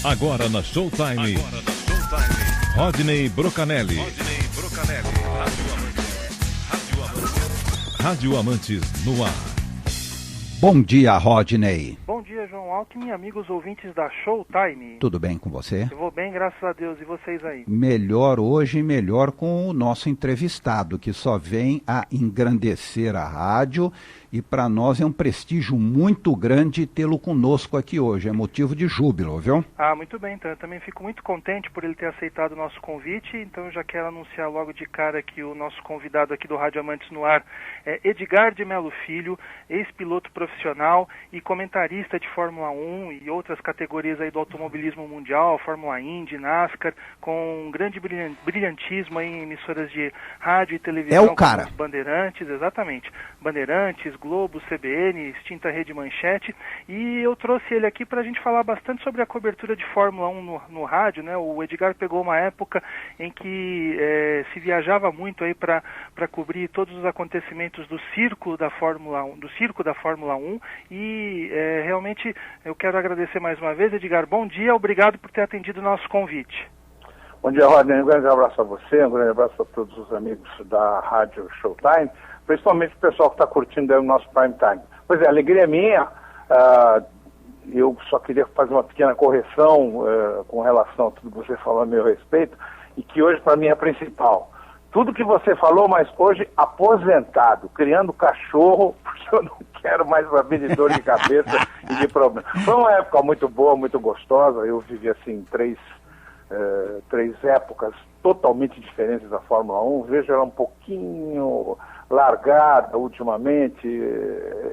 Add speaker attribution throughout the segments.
Speaker 1: Agora na Showtime. Rodney Brocanelli. Rádio Amantes no ar.
Speaker 2: Bom dia, Rodney.
Speaker 3: Bom dia, João Alckmin, amigos ouvintes da Showtime.
Speaker 2: Tudo bem com você?
Speaker 3: Eu vou bem, graças a Deus. E vocês aí?
Speaker 2: Melhor hoje, melhor com o nosso entrevistado, que só vem a engrandecer a rádio. E para nós é um prestígio muito grande tê-lo conosco aqui hoje. É motivo de júbilo, viu?
Speaker 3: Muito bem, então. Eu também fico muito contente por ele ter aceitado o nosso convite. Então eu já quero anunciar logo de cara que o nosso convidado aqui do Rádio Amantes no Ar é Edgar de Melo Filho, ex-piloto profissional e comentarista de Fórmula 1 e outras categorias aí do automobilismo mundial, Fórmula Indy, NASCAR, com um grande brilhantismo aí em emissoras de rádio e televisão.
Speaker 2: É o cara.
Speaker 3: Como Bandeirantes, exatamente. Bandeirantes, Globo, CBN, extinta Rede Manchete, e eu trouxe ele aqui para a gente falar bastante sobre a cobertura de Fórmula 1 no rádio, né? O Edgar pegou uma época em que se viajava muito aí para cobrir todos os acontecimentos do circo da Fórmula 1, e realmente eu quero agradecer mais uma vez, Edgar. Bom dia, obrigado por ter atendido o nosso convite.
Speaker 4: Bom dia, Rodney. Um grande abraço a você, um grande abraço a todos os amigos da Rádio Showtime, principalmente o pessoal que está curtindo aí o nosso prime time. Pois é, a alegria é minha. Eu só queria fazer uma pequena correção com relação a tudo que você falou a meu respeito, e que hoje para mim é principal. Tudo que você falou, mas hoje aposentado, criando cachorro, porque eu não quero mais saber de dor de cabeça e de problema. Foi uma época muito boa, muito gostosa. Eu vivi assim três épocas totalmente diferentes da Fórmula 1. Vejo ela um pouquinho largada ultimamente,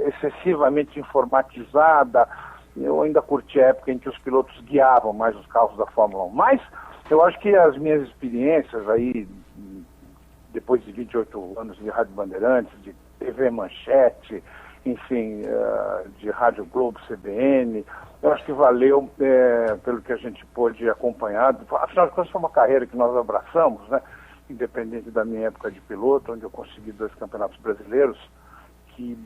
Speaker 4: excessivamente informatizada. Eu ainda curti a época em que os pilotos guiavam mais os carros da Fórmula 1. Mas eu acho que as minhas experiências aí, depois de 28 anos de Rádio Bandeirantes, de TV Manchete, enfim, de Rádio Globo, CBN, eu acho que valeu pelo que a gente pôde acompanhar. Afinal de contas, foi uma carreira que nós abraçamos, né? Independente da minha época de piloto, onde eu consegui 2 campeonatos brasileiros, que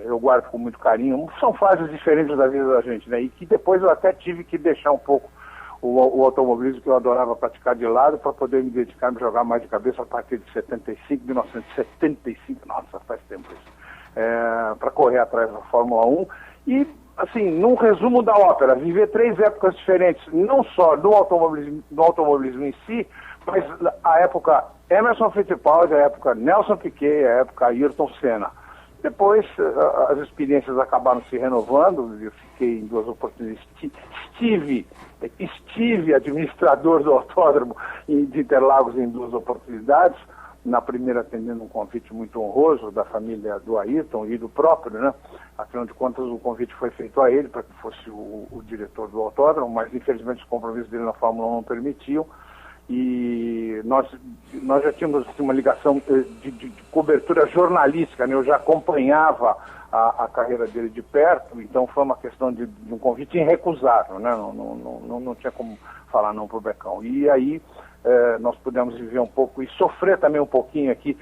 Speaker 4: eu guardo com muito carinho. São fases diferentes da vida da gente, né? E que depois eu até tive que deixar um pouco o automobilismo que eu adorava praticar de lado para poder me dedicar, me jogar mais de cabeça a partir de 1975, nossa, faz tempo isso, para correr atrás da Fórmula 1. E, assim, num resumo da ópera, viver 3 épocas diferentes, não só do automobilismo em si, mas a época Emerson Fittipaldi, a época Nelson Piquet, a época Ayrton Senna. Depois as experiências acabaram se renovando, eu fiquei em 2 oportunidades, estive administrador do autódromo de Interlagos em 2 oportunidades, na primeira atendendo um convite muito honroso da família do Ayrton e do próprio, né? Afinal de contas o convite foi feito a ele para que fosse o diretor do autódromo, mas infelizmente os compromissos dele na Fórmula 1 não permitiam. E nós já tínhamos assim, uma ligação de cobertura jornalística, né? Eu já acompanhava a carreira dele de perto, então foi uma questão de um convite irrecusável, né? Não tinha como falar não pro Becão. E aí nós pudemos viver um pouco e sofrer também um pouquinho aqui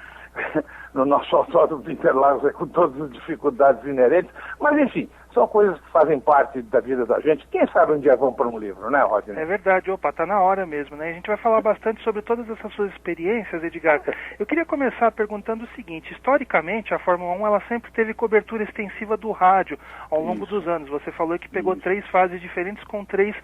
Speaker 4: no nosso autódromo de Interlagos, com todas as dificuldades inerentes, mas enfim, são coisas que fazem parte da vida da gente. Quem sabe um dia vão para um livro, né, Rodney?
Speaker 3: É verdade, tá na hora mesmo, né? A gente vai falar bastante sobre todas essas suas experiências, Edgar. Eu queria começar perguntando o seguinte: historicamente, a Fórmula 1 ela sempre teve cobertura extensiva do rádio ao longo dos anos. Você falou que pegou 3 fases diferentes com 3,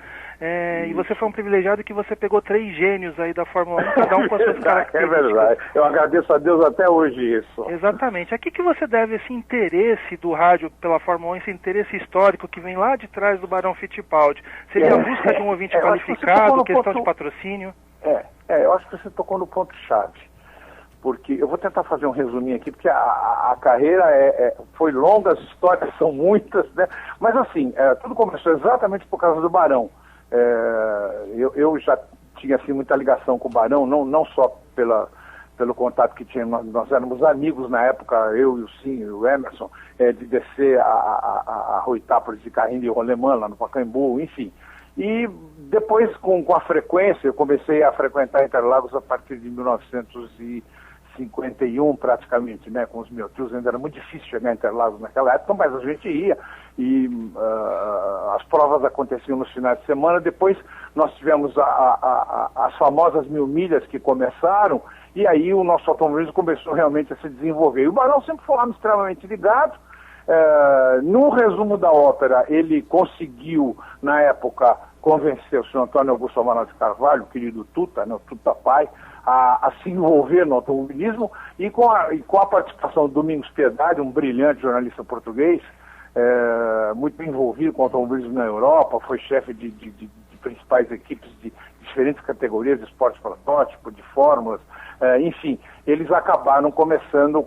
Speaker 3: e você foi um privilegiado que você pegou 3 gênios aí da Fórmula 1, cada um com as suas características.
Speaker 4: É verdade, eu agradeço a Deus até hoje isso.
Speaker 3: Exatamente. A que você deve esse interesse do rádio pela Fórmula 1, esse interesse histórico que vem lá de trás do Barão Fittipaldi? Seria a busca de um ouvinte qualificado, questão de patrocínio?
Speaker 4: Eu acho que você tocou no ponto-chave. Porque eu vou tentar fazer um resuminho aqui, porque a carreira foi longa, as histórias são muitas, né? Mas assim, tudo começou exatamente por causa do Barão. Eu já tinha assim, muita ligação com o Barão, não só pelo contato que tinha, nós éramos amigos na época, eu e o Sim e o Emerson, de descer a Rua Itápolis de carrinho de rolemã lá no Pacaembu, enfim. E depois, com a frequência, eu comecei a frequentar Interlagos a partir de 1950, 51 praticamente, né, com os meus tios, ainda era muito difícil chegar em Interlagos naquela época, mas a gente ia e as provas aconteciam nos finais de semana. Depois nós tivemos as famosas 1000 milhas que começaram, e aí o nosso automobilismo começou realmente a se desenvolver. E o Barão sempre foi um homem extremamente ligado. No resumo da ópera, ele conseguiu, na época, convencer o senhor Antônio Augusto Amaral de Carvalho, o querido Tuta, né, o Tuta pai, a se envolver no automobilismo, e com a participação do Domingos Piedade, um brilhante jornalista português, muito envolvido com o automobilismo na Europa, foi chefe de principais equipes de diferentes categorias de esporte protótipo, de fórmulas, enfim, eles acabaram começando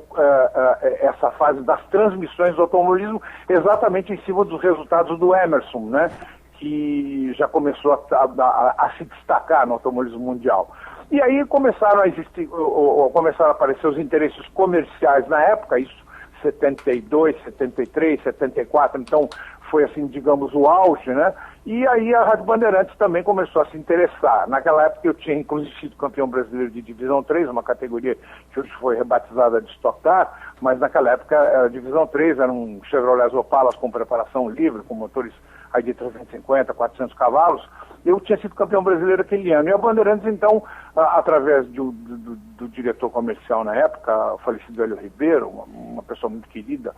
Speaker 4: essa fase das transmissões do automobilismo exatamente em cima dos resultados do Emerson, né, que já começou a se destacar no automobilismo mundial. E aí começaram a aparecer os interesses comerciais na época, isso 72, 73, 74, então foi assim, digamos, o auge, né? E aí a Rádio Bandeirantes também começou a se interessar. Naquela época eu tinha inclusive sido campeão brasileiro de Divisão 3, uma categoria que hoje foi rebatizada de Stock Car, mas naquela época a Divisão 3 era um Chevrolet Opalas com preparação livre, com motores aí de 350, 400 cavalos. Eu tinha sido campeão brasileiro aquele ano. E a Bandeirantes, então, através do diretor comercial na época, o falecido Hélio Ribeiro, uma pessoa muito querida,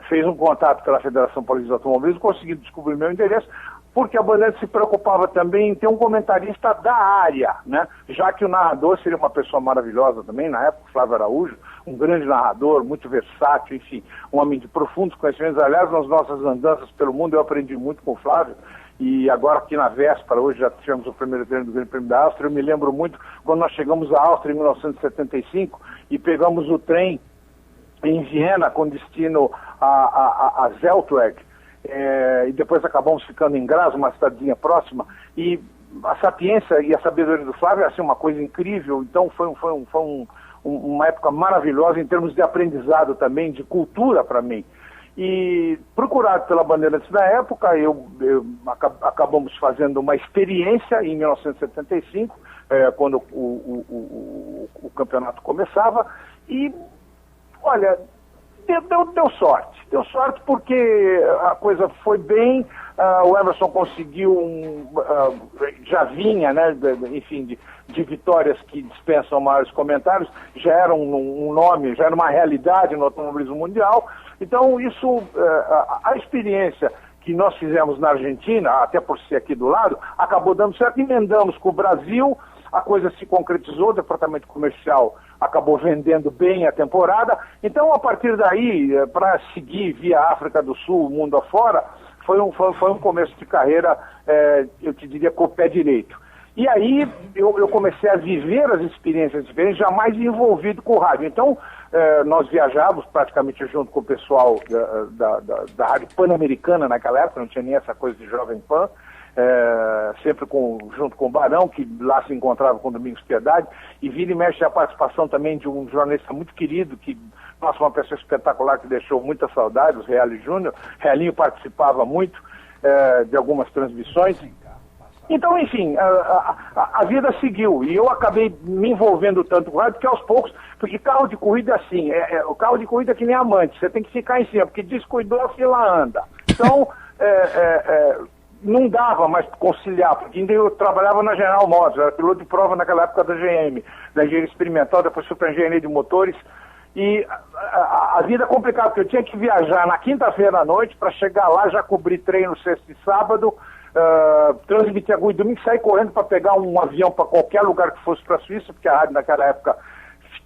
Speaker 4: fez um contato pela Federação Paulista de Automobilismo, conseguiu descobrir meu endereço, porque a Bandeirantes se preocupava também em ter um comentarista da área, né? Já que o narrador seria uma pessoa maravilhosa também, na época, Flávio Araújo, um grande narrador, muito versátil, enfim, um homem de profundos conhecimentos. Aliás, nas nossas andanças pelo mundo eu aprendi muito com o Flávio, e agora aqui na véspera, hoje já tivemos o primeiro treino do Grande Prêmio da Áustria. Eu me lembro muito quando nós chegamos à Áustria em 1975 e pegamos o trem em Viena com destino a Zeltweg, e depois acabamos ficando em Graz, uma cidadezinha próxima, e a sapiência e a sabedoria do Flávio é assim, uma coisa incrível. Então foi uma época maravilhosa em termos de aprendizado também, de cultura para mim. E procurado pela Bandeirantes na época, acabamos fazendo uma experiência em 1975, quando o campeonato começava, e olha, deu sorte. Deu sorte porque a coisa foi bem, o Emerson conseguiu, já vinha, né, enfim, de vitórias que dispensam maiores comentários, já era um nome, já era uma realidade no automobilismo mundial. Então isso, a experiência que nós fizemos na Argentina, até por ser aqui do lado, acabou dando certo. Emendamos com o Brasil, a coisa se concretizou, o departamento comercial acabou vendendo bem a temporada. Então, a partir daí, para seguir via África do Sul, mundo afora, foi um começo de carreira, eu te diria, com o pé direito. E aí eu comecei a viver as experiências diferentes, jamais envolvido com o rádio. Então, nós viajávamos praticamente junto com o pessoal da Rádio Pan-Americana naquela época, não tinha nem essa coisa de Jovem Pan, sempre junto com o Barão, que lá se encontrava com o Domingos Piedade, e vira e mexe a participação também de um jornalista muito querido, uma pessoa espetacular que deixou muita saudade, o Reale Júnior. Realinho participava muito de algumas transmissões. Então, enfim, a vida seguiu, e eu acabei me envolvendo tanto com o rádio que aos poucos, porque carro de corrida é assim, o carro de corrida é que nem amante, você tem que ficar em cima, porque descuidou, a fila anda. Então, não dava mais para conciliar, porque ainda eu trabalhava na General Motors, eu era piloto de prova naquela época da GM, da engenharia experimental, depois fui para engenharia de motores, e a vida é complicada, porque eu tinha que viajar na quinta-feira à noite para chegar lá, já cobrir treino sexta e sábado, transmitir agulha e domingo, sair correndo para pegar um avião para qualquer lugar que fosse para a Suíça, porque a rádio naquela época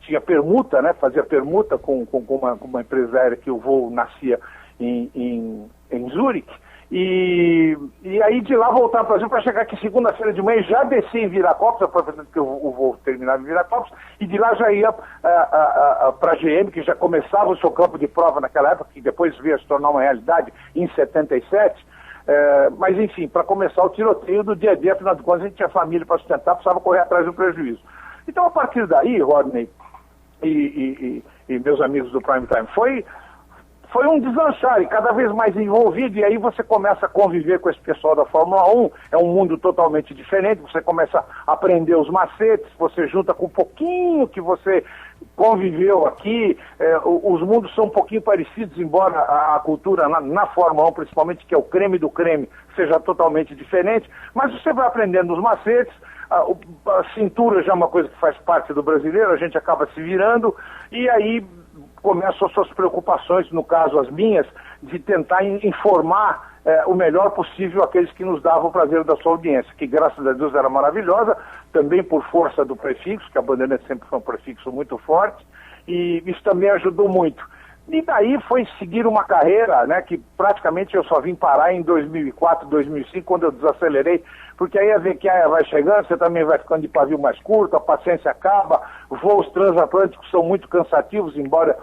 Speaker 4: tinha permuta, né? Fazia permuta com uma empresa aérea que o voo nascia em Zurique, e aí de lá voltar para o Brasil para chegar aqui segunda-feira de manhã, já desci em Viracopos, aproveitando que o voo terminava em Viracopos, e de lá já ia para a GM, que já começava o seu campo de prova naquela época, que depois veio a se tornar uma realidade em 77. Mas enfim, para começar o tiroteio do dia a dia, afinal de contas a gente tinha família para sustentar, precisava correr atrás do prejuízo. Então a partir daí, Rodney e meus amigos do Prime Time, foi um deslanchar e cada vez mais envolvido, e aí você começa a conviver com esse pessoal da Fórmula 1, é um mundo totalmente diferente, você começa a aprender os macetes, você junta com um pouquinho que você conviveu aqui, os mundos são um pouquinho parecidos, embora a cultura na Fórmula 1, principalmente, que é o creme do creme, seja totalmente diferente, mas você vai aprendendo os macetes, a cintura já é uma coisa que faz parte do brasileiro, a gente acaba se virando, e aí começam as suas preocupações, no caso as minhas, de tentar informar o melhor possível aqueles que nos davam o prazer da sua audiência, que graças a Deus era maravilhosa, também por força do prefixo, que a Bandeirantes sempre foi um prefixo muito forte, e isso também ajudou muito. E daí foi seguir uma carreira, né, que praticamente eu só vim parar em 2004, 2005, quando eu desacelerei, porque aí a VQA vai chegando, você também vai ficando de pavio mais curto, a paciência acaba, voos transatlânticos são muito cansativos, embora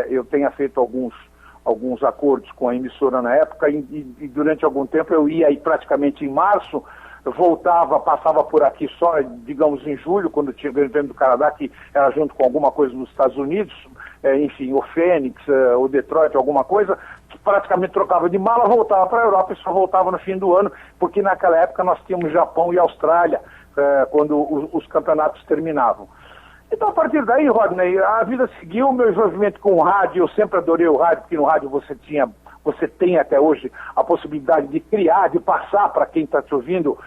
Speaker 4: eu tenha feito alguns acordos com a emissora na época, e durante algum tempo eu ia aí praticamente em março, eu voltava, passava por aqui só, digamos, em julho, quando tinha o Grande Prêmio do Canadá, que era junto com alguma coisa nos Estados Unidos, enfim, o Fênix, o Detroit, alguma coisa, que praticamente trocava de mala, voltava para a Europa e só voltava no fim do ano, porque naquela época nós tínhamos Japão e Austrália, quando os campeonatos terminavam. Então, a partir daí, Rodney, a vida seguiu, o meu envolvimento com o rádio, eu sempre adorei o rádio, porque no rádio você tem até hoje a possibilidade de criar, de passar para quem está te ouvindo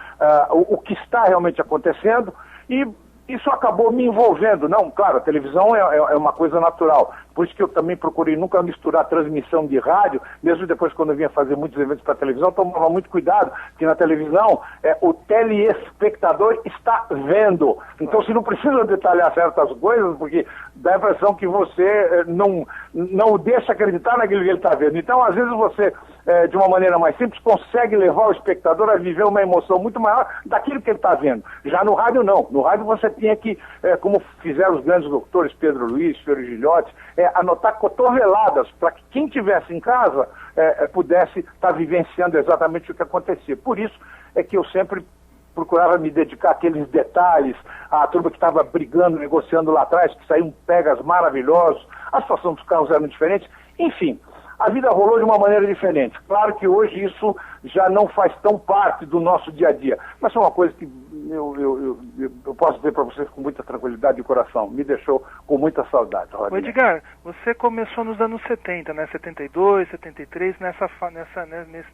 Speaker 4: o que está realmente acontecendo, e isso acabou me envolvendo. Não, claro, a televisão é uma coisa natural, por isso que eu também procurei nunca misturar transmissão de rádio, mesmo depois quando eu vinha fazer muitos eventos para televisão, tomava muito cuidado, porque na televisão o telespectador está vendo, então você não precisa detalhar certas coisas, porque dá a impressão que você não o deixa acreditar naquilo que ele está vendo. Então, às vezes você, de uma maneira mais simples, consegue levar o espectador a viver uma emoção muito maior daquilo que ele está vendo. Já no rádio, não. No rádio você tinha que, como fizeram os grandes doutores, Pedro Luiz, Fiore Gilhote, anotar cotoveladas para que quem estivesse em casa pudesse estar vivenciando exatamente o que acontecia. Por isso é que eu sempre procurava me dedicar àqueles detalhes, a turma que estava brigando, negociando lá atrás, que saíam pegas maravilhosos, a situação dos carros era diferente, enfim, a vida rolou de uma maneira diferente. Claro que hoje isso já não faz tão parte do nosso dia a dia, mas é uma coisa que eu posso dizer para vocês com muita tranquilidade de coração, me deixou com muita saudade.
Speaker 3: O Edgar, você começou nos anos 70, né? 72, 73,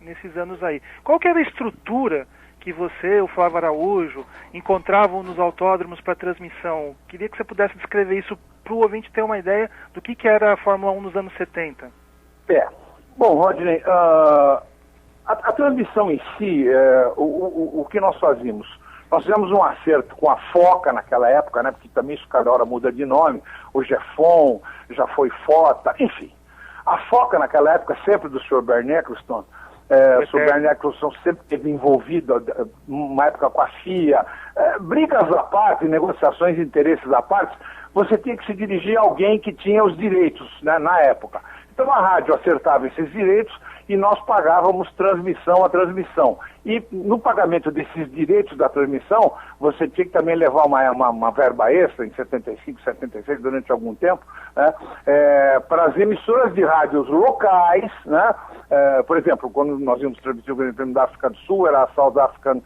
Speaker 3: nesses anos aí. Qual que era a estrutura que você, o Flávio Araújo, encontravam nos autódromos para transmissão? Queria que você pudesse descrever isso para o ouvinte ter uma ideia do que era a Fórmula 1 nos anos 70.
Speaker 4: Bom, Rodney, a transmissão em si, o que nós fazíamos? Nós fizemos um acerto com a Foca naquela época, né, porque também isso cada hora muda de nome, hoje é FON, já foi FOTA, enfim. A Foca naquela época, sempre do Sr. Bernie Ecclestone, o Sr. Bernie Ecclestone sempre esteve envolvido, uma época com a FIA, brigas à parte, negociações de interesses à parte, você tinha que se dirigir a alguém que tinha os direitos, né, na época. Então a rádio acertava esses direitos e nós pagávamos transmissão a transmissão. E no pagamento desses direitos da transmissão, você tinha que também levar uma verba extra, em 75, 76, durante algum tempo, né, para as emissoras de rádios locais, né, por exemplo, quando nós íamos transmitir o Grande Prêmio da África do Sul, era a South African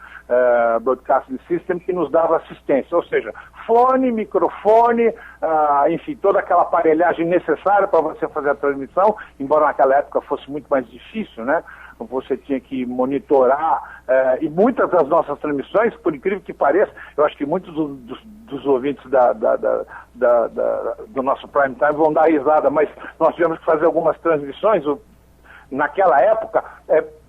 Speaker 4: Broadcasting System que nos dava assistência, ou seja, fone, microfone, enfim, toda aquela aparelhagem necessária para você fazer a transmissão, embora naquela época fosse muito mais difícil, né? Você tinha que monitorar, e muitas das nossas transmissões, por incrível que pareça, eu acho que muitos dos ouvintes do nosso prime time vão dar risada, mas nós tivemos que fazer algumas transmissões, naquela época,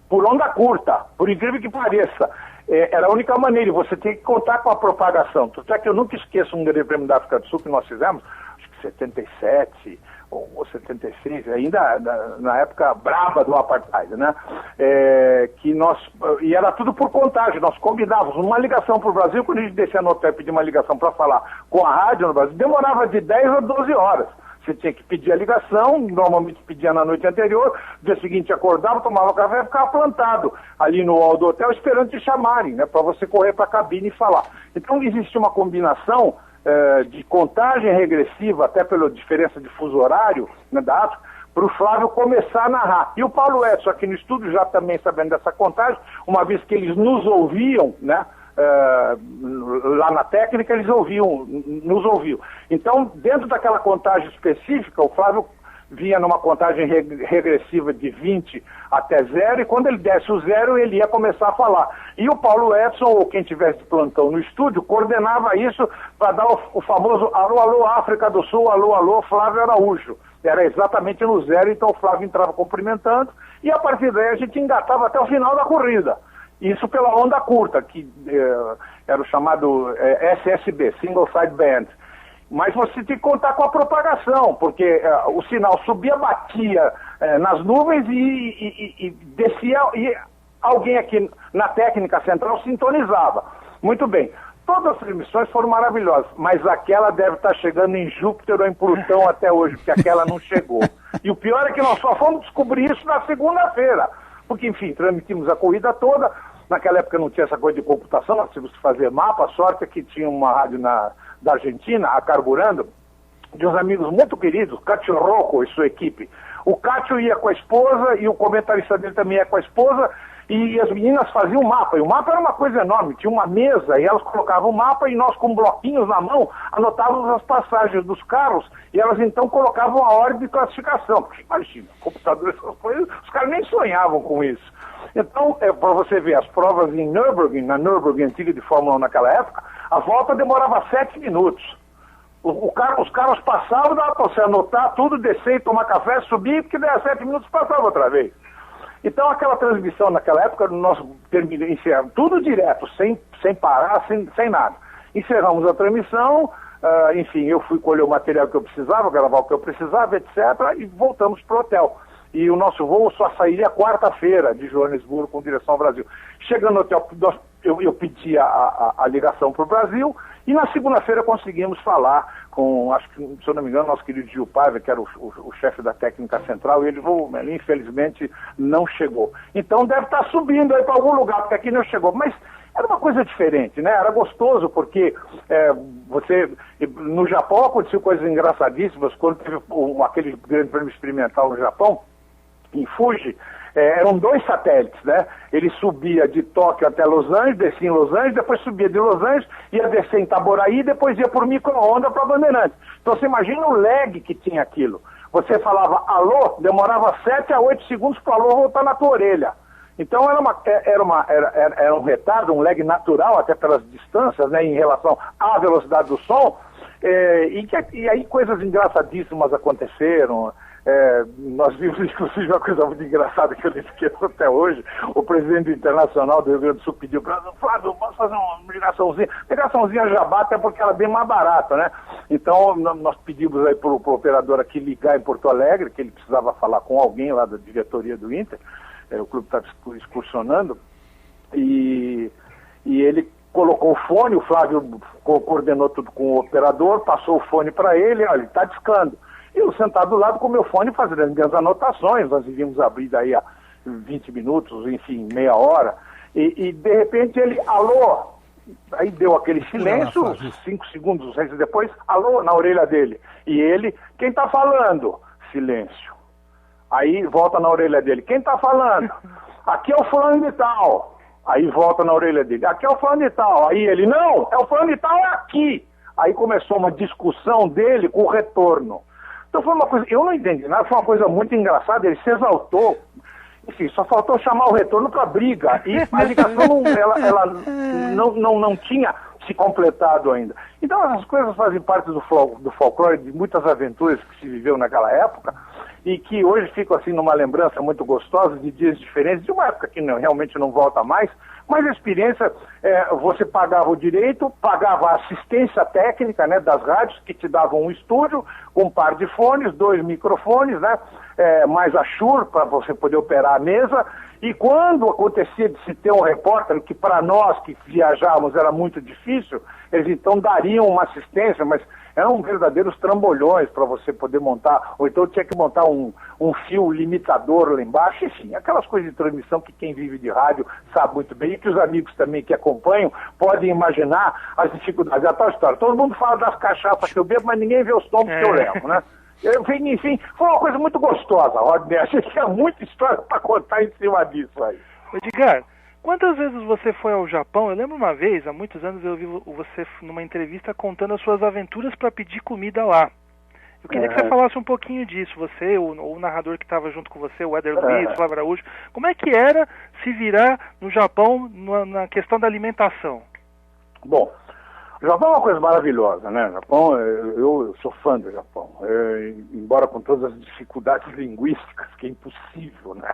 Speaker 4: por onda curta, por incrível que pareça. Era a única maneira, você tem que contar com a propagação. Tanto é que eu nunca esqueço um Grande Prêmio da África do Sul que nós fizemos, acho que 77 ou 76, ainda na época braba do apartheid, né? E era tudo por contagem, nós combinávamos uma ligação para o Brasil, quando a gente descia no hotel e pedia uma ligação para falar com a rádio no Brasil, demorava de 10 a 12 horas. Você tinha que pedir a ligação, normalmente pedia na noite anterior, no dia seguinte acordava, tomava café e ficava plantado ali no hall do hotel esperando te chamarem, né, para você correr para a cabine e falar. Então existia uma combinação de contagem regressiva, até pela diferença de fuso horário, né, da África, para o Flávio começar a narrar. E o Paulo Edson aqui no estúdio, já também sabendo dessa contagem, uma vez que eles nos ouviam, né, lá na técnica, eles nos ouviam. Então, dentro daquela contagem específica, o Flávio vinha numa contagem regressiva de 20 até 0, e quando ele desse o 0, ele ia começar a falar. E o Paulo Edson, ou quem tivesse plantão no estúdio, coordenava isso para dar o famoso alô, alô, África do Sul, alô, alô, Flávio Araújo. Era exatamente no 0, então o Flávio entrava cumprimentando, e a partir daí a gente engatava até o final da corrida. Isso pela onda curta, que era o chamado SSB, Single Side Band. Mas você tem que contar com a propagação, porque o sinal subia, batia nas nuvens e descia, e alguém aqui na técnica central sintonizava. Muito bem. Todas as transmissões foram maravilhosas, mas aquela deve estar chegando em Júpiter ou em Plutão até hoje, porque aquela não chegou. E o pior é que nós só fomos descobrir isso na segunda-feira, porque, enfim, transmitimos a corrida toda. Naquela época não tinha essa coisa de computação, nós tínhamos que fazer mapa. A sorte é que tinha uma rádio da Argentina, a Carburando, de uns amigos muito queridos, Cátio Rocco e sua equipe. O Cátio ia com a esposa e o comentarista dele também ia com a esposa, e as meninas faziam o mapa, e o mapa era uma coisa enorme, tinha uma mesa, e elas colocavam o mapa, e nós com bloquinhos na mão, anotávamos as passagens dos carros, e elas então colocavam a ordem de classificação, porque imagina, computador, essas coisas, os caras nem sonhavam com isso. Então, para você ver, as provas em Nürburgring, na Nürburgring antiga de Fórmula 1 naquela época, a volta demorava 7 minutos. Os carros passavam, dava para você anotar tudo, descer e tomar café, subir, porque daí a 7 minutos passava outra vez. Então aquela transmissão naquela época, nós encerramos tudo direto, sem parar, sem nada. Encerramos a transmissão, enfim, eu fui colher o material que eu precisava, gravar o que eu precisava, etc., e voltamos para o hotel. E o nosso voo só sairia quarta-feira de Joanesburgo com direção ao Brasil. Chegando no hotel, eu pedi a ligação para o Brasil, e na segunda-feira conseguimos falar com, acho que, se eu não me engano, nosso querido Gil Paiva, que era o chefe da técnica central, e ele, infelizmente, não chegou. Então deve estar subindo aí para algum lugar, porque aqui não chegou. Mas era uma coisa diferente, né? Era gostoso, porque no Japão aconteceu coisas engraçadíssimas. Quando teve aquele grande prêmio experimental no Japão, em Fuji, eram 2 satélites, né? Ele subia de Tóquio até Los Angeles, descia em Los Angeles, depois subia de Los Angeles, ia descer em Itaboraí, depois ia por micro-onda para Bandeirantes. Então você imagina o lag que tinha aquilo. Você falava alô, demorava 7 a 8 segundos para o alô voltar na tua orelha. Então era um retardo, um lag natural, até pelas distâncias, né, em relação à velocidade do som, e aí coisas engraçadíssimas aconteceram. Nós vimos, inclusive, uma coisa muito engraçada que eu não esqueço até hoje. O presidente internacional do Rio Grande do Sul pediu para nós: Flávio, posso fazer uma ligaçãozinha? Ligaçãozinha jabá, até porque ela é bem mais barata, né? Então, nós pedimos aí para o operador aqui ligar em Porto Alegre, que ele precisava falar com alguém lá da diretoria do Inter. O clube estava excursionando, e ele colocou o fone, o Flávio coordenou tudo com o operador, passou o fone para ele, olha, ele está discando. E eu sentado do lado com o meu fone fazendo minhas anotações, nós iríamos abrir daí a 20 minutos, enfim, meia hora, e de repente ele, alô, aí deu aquele silêncio, 5 segundos, 6 depois, alô, na orelha dele. E ele, quem está falando? Silêncio. Aí volta na orelha dele, quem está falando? Aqui é o fulano de tal. Aí volta na orelha dele, aqui é o fulano de tal. Aí ele, não, é o fulano de tal, é aqui. Aí começou uma discussão dele com o retorno. Então foi uma coisa, eu não entendi nada, foi uma coisa muito engraçada, ele se exaltou. Enfim, só faltou chamar o retorno para briga. E a ligação não tinha se completado ainda. Então essas coisas fazem parte do folclore, de muitas aventuras que se viveu naquela época, e que hoje ficam assim numa lembrança muito gostosa de dias diferentes, de uma época que realmente não volta mais, mas a experiência, você pagava o direito, pagava a assistência técnica, né, das rádios, que te davam um estúdio, um par de fones, 2 microfones, né, mais a Shure para você poder operar a mesa, e quando acontecia de se ter um repórter, que para nós que viajávamos era muito difícil, eles então dariam uma assistência, mas eram verdadeiros trambolhões para você poder montar, ou então tinha que montar um fio limitador lá embaixo, enfim, aquelas coisas de transmissão que quem vive de rádio sabe muito bem, e que os amigos também que acompanham podem imaginar as dificuldades. É a tal história, todo mundo fala das cachaças que eu bebo, mas ninguém vê os tombos que eu levo, né? Enfim, foi uma coisa muito gostosa, Rodney. Achei que tinha muita história para contar em cima disso aí.
Speaker 3: Edgar, quantas vezes você foi ao Japão? Eu lembro uma vez, há muitos anos, eu ouvi você numa entrevista contando as suas aventuras para pedir comida lá. Eu queria que você falasse um pouquinho disso, você, ou o narrador que estava junto com você, o Éder Luiz, o Flávio Araújo. Como é que era se virar no Japão na questão da alimentação?
Speaker 4: Bom, o Japão é uma coisa maravilhosa, né? O Japão, eu sou fã do Japão, embora com todas as dificuldades linguísticas, que é impossível, né?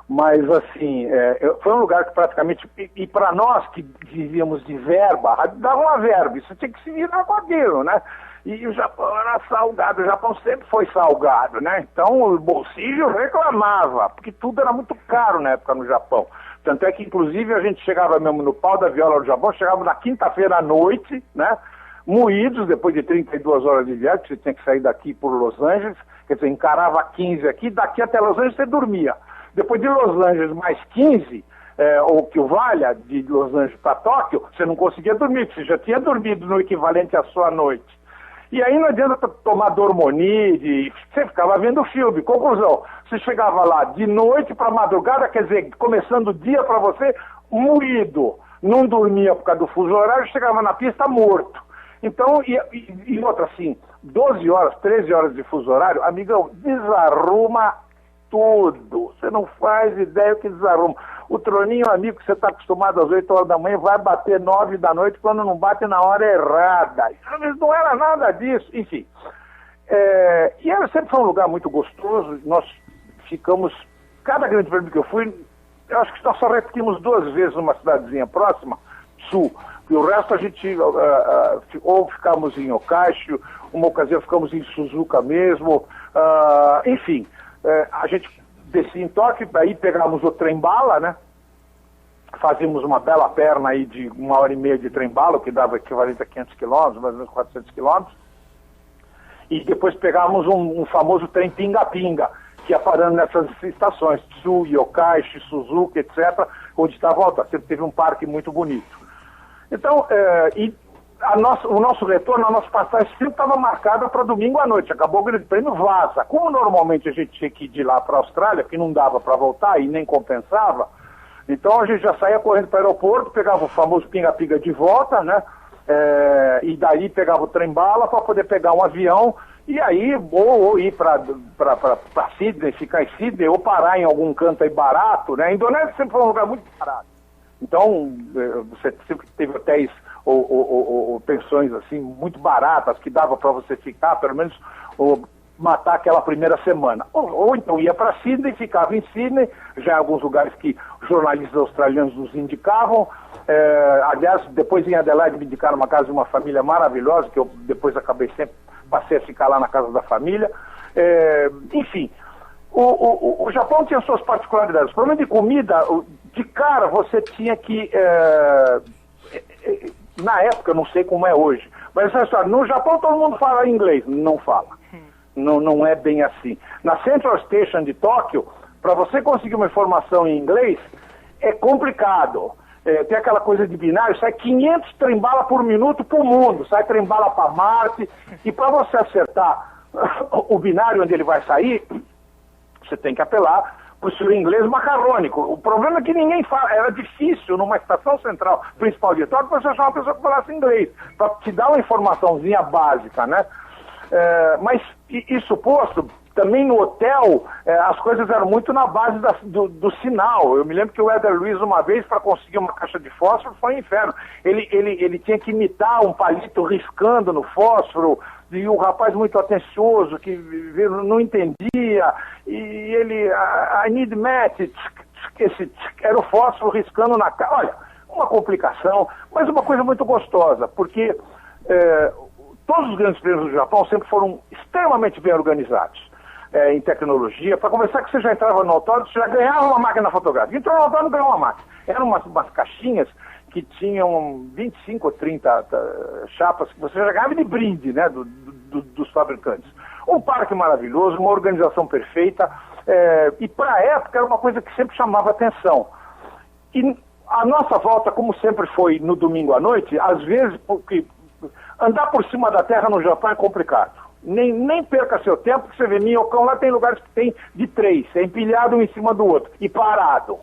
Speaker 4: Mas assim, foi um lugar que praticamente, e para nós que vivíamos de verba, dava uma verba, isso tinha que se virar com aquilo, né? E o Japão era salgado, o Japão sempre foi salgado, né? Então o bolsillo reclamava, porque tudo era muito caro na época no Japão. Tanto é que, inclusive, a gente chegava mesmo no pau da viola do Japão, chegava na quinta-feira à noite, né? Moídos, depois de 32 horas de viagem, que você tinha que sair daqui por Los Angeles, quer dizer, encarava 15 aqui, daqui até Los Angeles você dormia. Depois de Los Angeles mais 15, ou que o valha, de Los Angeles para Tóquio, você não conseguia dormir, porque você já tinha dormido no equivalente à sua noite. E aí não adianta tomar Dormonide, você ficava vendo filme. Conclusão, você chegava lá de noite para madrugada, quer dizer, começando o dia para você, moído. Não dormia por causa do fuso horário, chegava na pista morto. Então, e outra assim, 12 horas, 13 horas de fuso horário, amigão, desarruma tudo. Você não faz ideia o que desarruma. O troninho amigo que você está acostumado às 8 horas da manhã vai bater 9 da noite quando não bate na hora errada. Não era nada disso, enfim. E ela sempre foi um lugar muito gostoso. Nós ficamos, cada grande prêmio que eu fui, eu acho que nós só repetimos 2 vezes numa cidadezinha próxima, sul. E o resto a gente, ou ficamos em Yokashi, uma ocasião ficamos em Suzuka mesmo, enfim, a gente descia em Tóquio, daí pegávamos o trem-bala, né? Fazíamos uma bela perna aí de 1h30 de trem-bala, que dava equivalente a 500 quilômetros, mais ou menos 400 quilômetros. E depois pegávamos um famoso trem pinga-pinga, que ia parando nessas estações, Tsu, Yokashi, Suzuka, etc., onde estava alta. Sempre teve um parque muito bonito. Então, o nosso retorno, a nossa passagem sempre estava marcada para domingo à noite. Acabou o Grande Prêmio, vaza. Como normalmente a gente tinha que ir de lá para a Austrália, que não dava para voltar e nem compensava, então a gente já saía correndo para o aeroporto, pegava o famoso pinga-pinga de volta, né? E daí pegava o trem-bala para poder pegar um avião e aí ou ir para Sydney, ficar em Sydney, ou parar em algum canto aí barato, né? A Indonésia sempre foi um lugar muito barato. Então, você sempre teve hotéis ou pensões assim muito baratas que dava para você ficar, pelo menos matar aquela primeira semana. Ou então ia para Sydney, ficava em Sydney, já em alguns lugares que jornalistas australianos nos indicavam. Aliás, depois em Adelaide me indicaram uma casa de uma família maravilhosa, que eu depois passei a ficar lá na casa da família. Enfim, o Japão tinha suas particularidades. O problema de comida, de cara você tinha que... na época, eu não sei como é hoje, mas essa história, no Japão todo mundo fala inglês, não fala. Não é bem assim. Na Central Station de Tóquio, para você conseguir uma informação em inglês, é complicado. Tem aquela coisa de binário, sai 500 trem-bala por minuto para o mundo, sai trem-bala para Marte, e para você acertar o binário onde ele vai sair, você tem que apelar para o seu inglês macarrônico. O problema é que ninguém fala, era difícil numa estação central principal de Tóquio você achar uma pessoa que falasse inglês, para te dar uma informaçãozinha básica, né? Mas isso posto, também no hotel, as coisas eram muito na base do sinal. Eu me lembro que o Éder Luiz, uma vez, para conseguir uma caixa de fósforo, foi um inferno. Ele tinha que imitar um palito riscando no fósforo, e o rapaz muito atencioso, que não entendia, e ele, I need match, era o fósforo riscando na cara. Olha, uma complicação, mas uma coisa muito gostosa, porque todos os grandes prêmios do Japão sempre foram extremamente bem organizados. Em tecnologia. Para começar, que você já entrava no autódromo, você já ganhava uma máquina fotográfica. Entrou no autódromo, ganhou uma máquina. Eram umas caixinhas que tinham 25 ou 30 chapas que você já ganhava de brinde, né, dos fabricantes. Um parque maravilhoso, uma organização perfeita, e para a época era uma coisa que sempre chamava atenção. E a nossa volta, como sempre foi no domingo à noite, às vezes, porque andar por cima da terra no Japão é complicado. Nem perca seu tempo, porque você vê, minhocão lá tem lugares que tem de 3, é empilhado um em cima do outro, e parado.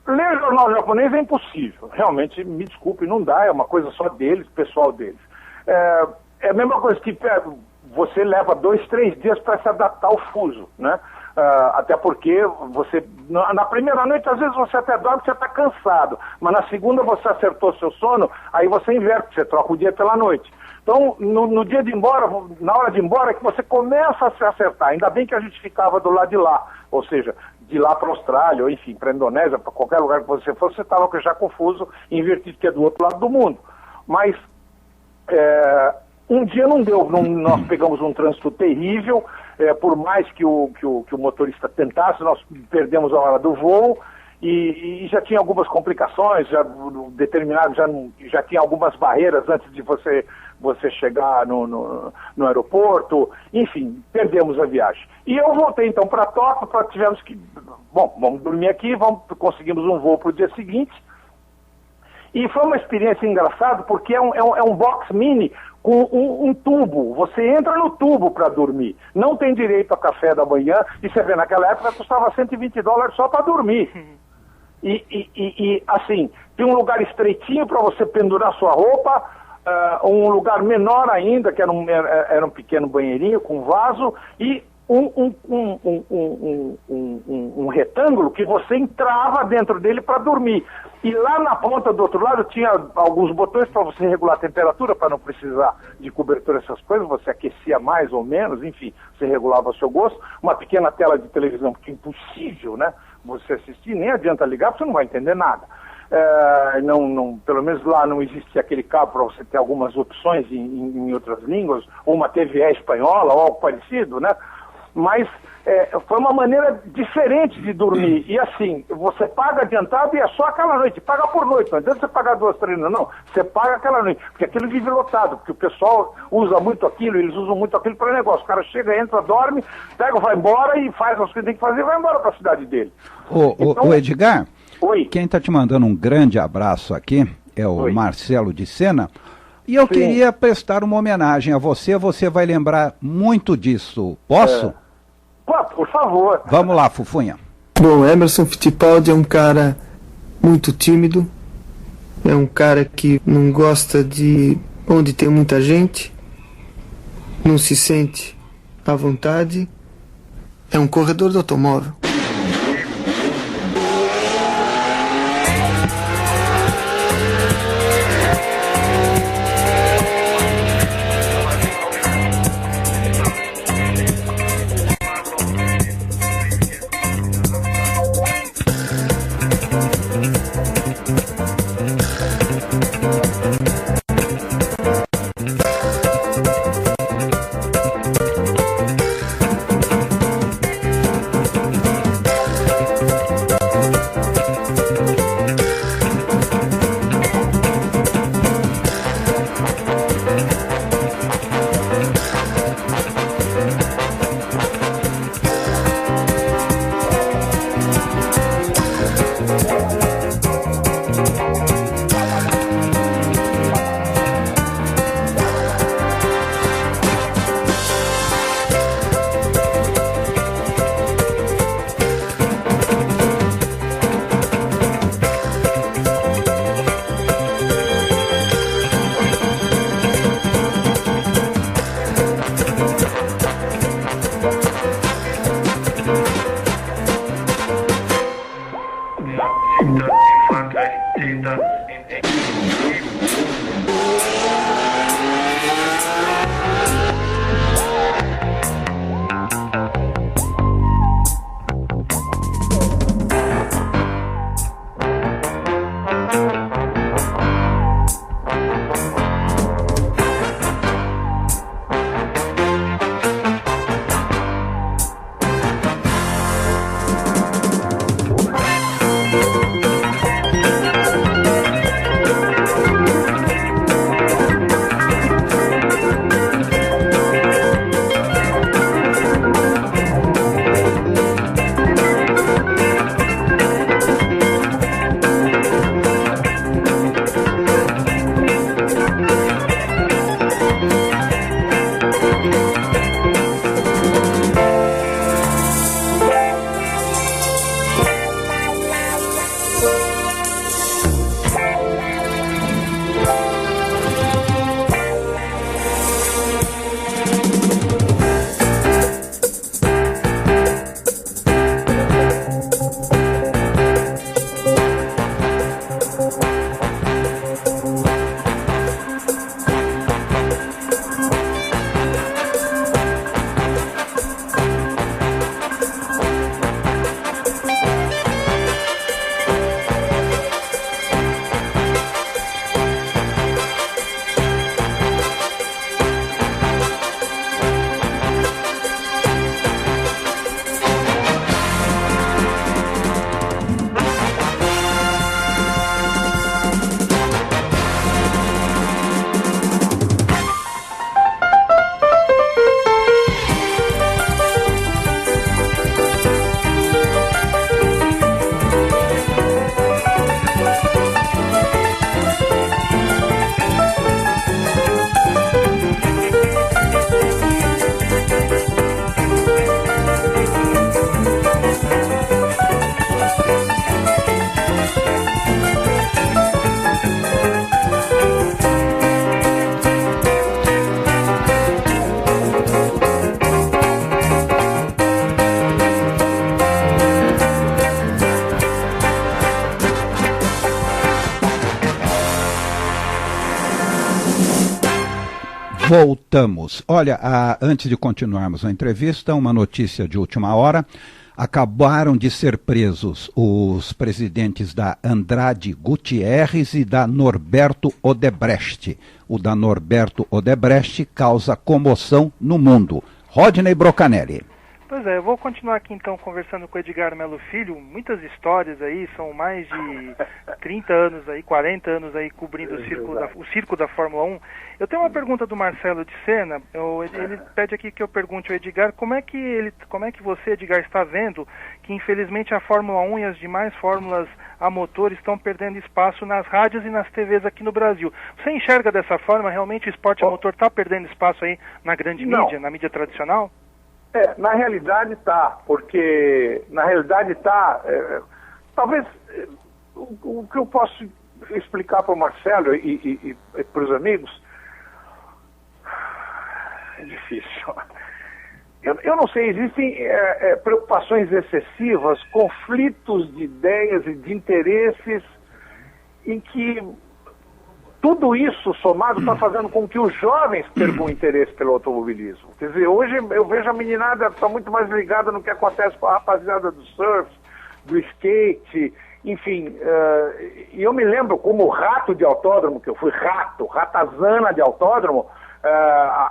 Speaker 4: Ler jornal japonês é impossível, realmente, me desculpe, não dá, é uma coisa só deles, pessoal deles. É a mesma coisa que você leva 2, 3 dias para se adaptar ao fuso, né? Até porque você, na primeira noite, às vezes você até dorme, você está cansado, mas na segunda você acertou seu sono, aí você inverte, você troca o dia pela noite. Então, no dia de ir embora, na hora de ir embora, é que você começa a se acertar. Ainda bem que a gente ficava do lado de lá, ou seja, de lá para a Austrália, ou enfim, para a Indonésia, para qualquer lugar que você fosse, você estava já confuso, invertido, que é do outro lado do mundo. Mas um dia não deu, nós pegamos um trânsito terrível, por mais que o motorista tentasse, nós perdemos a hora do voo, e já tinha algumas complicações, já tinha algumas barreiras antes de você chegar no aeroporto, enfim, perdemos a viagem. E eu voltei então para Tóquio, tivemos que, vamos dormir aqui, conseguimos um voo para o dia seguinte, e foi uma experiência engraçada, porque é um box mini com um tubo, você entra no tubo para dormir, não tem direito a café da manhã, e você vê, naquela época custava $120 só para dormir. E assim, tem um lugar estreitinho para você pendurar sua roupa, um lugar menor ainda, que era um pequeno banheirinho com vaso, e um retângulo que você entrava dentro dele para dormir. E lá na ponta do outro lado tinha alguns botões para você regular a temperatura, para não precisar de cobertura, essas coisas, você aquecia mais ou menos, enfim, você regulava o seu gosto. Uma pequena tela de televisão, porque é impossível, né? Você assistir, nem adianta ligar, porque você não vai entender nada. Pelo menos lá não existia aquele cabo para você ter algumas opções em outras línguas, ou uma TVE espanhola, ou algo parecido, né? Mas foi uma maneira diferente de dormir. E assim, você paga adiantado e é só aquela noite, paga por noite, não adianta você pagar 2, 3, não. Você paga aquela noite, porque aquilo vive lotado, porque o pessoal usa muito aquilo, eles usam muito aquilo para negócio. O cara chega, entra, dorme, pega, vai embora e faz as coisas que tem que fazer e vai embora para a cidade dele.
Speaker 2: Ô Edgar,
Speaker 4: oi.
Speaker 2: Quem está te mandando um grande abraço aqui é o
Speaker 4: Oi.
Speaker 2: Marcelo de Sena. E eu queria prestar uma homenagem a você vai lembrar muito disso. Posso?
Speaker 4: Por favor.
Speaker 2: Vamos lá, Fufunha.
Speaker 5: Bom, Emerson Fittipaldi é um cara muito tímido, é um cara que não gosta de onde tem muita gente, não se sente à vontade, é um corredor de automóvel.
Speaker 2: Voltamos. Olha, antes de continuarmos a entrevista, uma notícia de última hora. Acabaram de ser presos os presidentes da Andrade Gutierrez e da Norberto Odebrecht. O da Norberto Odebrecht causa comoção no mundo. Rodney Brocanelli.
Speaker 3: Pois é, eu vou continuar aqui então conversando com o Edgar Melo Filho, muitas histórias aí, são mais de 30 anos aí, 40 anos aí cobrindo o circo da Fórmula 1. Eu tenho uma pergunta do Marcelo de Sena, ele pede aqui que eu pergunte ao Edgar como é que você, Edgar, está vendo que infelizmente a Fórmula 1 e as demais fórmulas a motor estão perdendo espaço nas rádios e nas TVs aqui no Brasil. Você enxerga dessa forma, realmente o esporte a motor está perdendo espaço aí na grande mídia, na mídia tradicional?
Speaker 4: Na realidade está, porque na realidade está, talvez o que eu posso explicar para o Marcelo e para os amigos é difícil. Eu não sei, existem preocupações excessivas, conflitos de ideias e de interesses em que tudo isso somado está fazendo com que os jovens percam o interesse pelo automobilismo. Quer dizer, hoje eu vejo a meninada está muito mais ligada no que acontece com a rapaziada do surf, do skate, enfim. E eu me lembro como rato de autódromo, que eu fui ratazana de autódromo,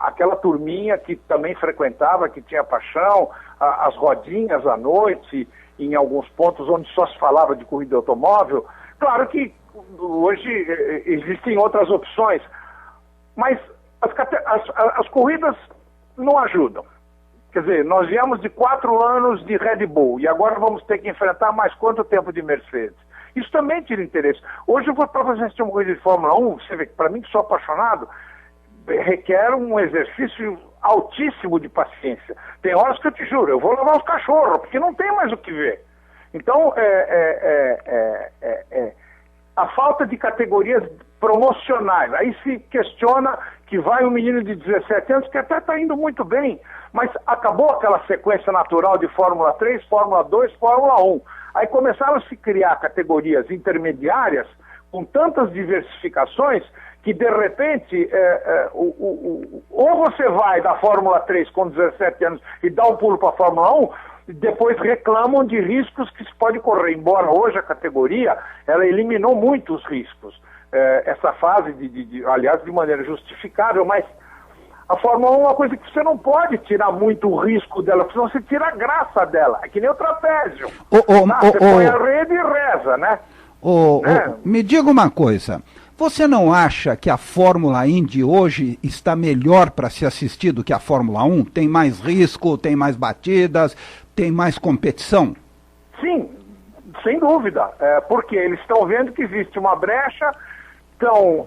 Speaker 4: aquela turminha que também frequentava, que tinha paixão, as rodinhas à noite, em alguns pontos onde só se falava de corrida de automóvel. Claro que hoje existem outras opções, mas as corridas não ajudam. Quer dizer, nós viemos de 4 anos de Red Bull e agora vamos ter que enfrentar mais quanto tempo de Mercedes? Isso também tira interesse. Hoje eu vou para você assistir uma corrida de Fórmula 1, você vê que para mim que sou apaixonado, requer um exercício altíssimo de paciência. Tem horas que eu te juro, eu vou levar os cachorros, porque não tem mais o que ver. Então, a falta de categorias promocionais. Aí se questiona que vai um menino de 17 anos, que até está indo muito bem, mas acabou aquela sequência natural de Fórmula 3, Fórmula 2, Fórmula 1. Aí começaram a se criar categorias intermediárias com tantas diversificações que, de repente, ou você vai da Fórmula 3 com 17 anos e dá um pulo para a Fórmula 1, depois reclamam de riscos que se pode correr, embora hoje a categoria ela eliminou muitos riscos. Essa fase, aliás, de maneira justificável, mas a Fórmula 1 é uma coisa que você não pode tirar muito o risco dela, porque senão você tira a graça dela. É que nem o trapézio. Você põe a rede e reza, né?
Speaker 2: Me diga uma coisa. Você não acha que a Fórmula Indy hoje está melhor para se assistir do que a Fórmula 1? Tem mais risco, tem mais batidas, tem mais competição?
Speaker 4: Sim, sem dúvida. Porque eles estão vendo que existe uma brecha, estão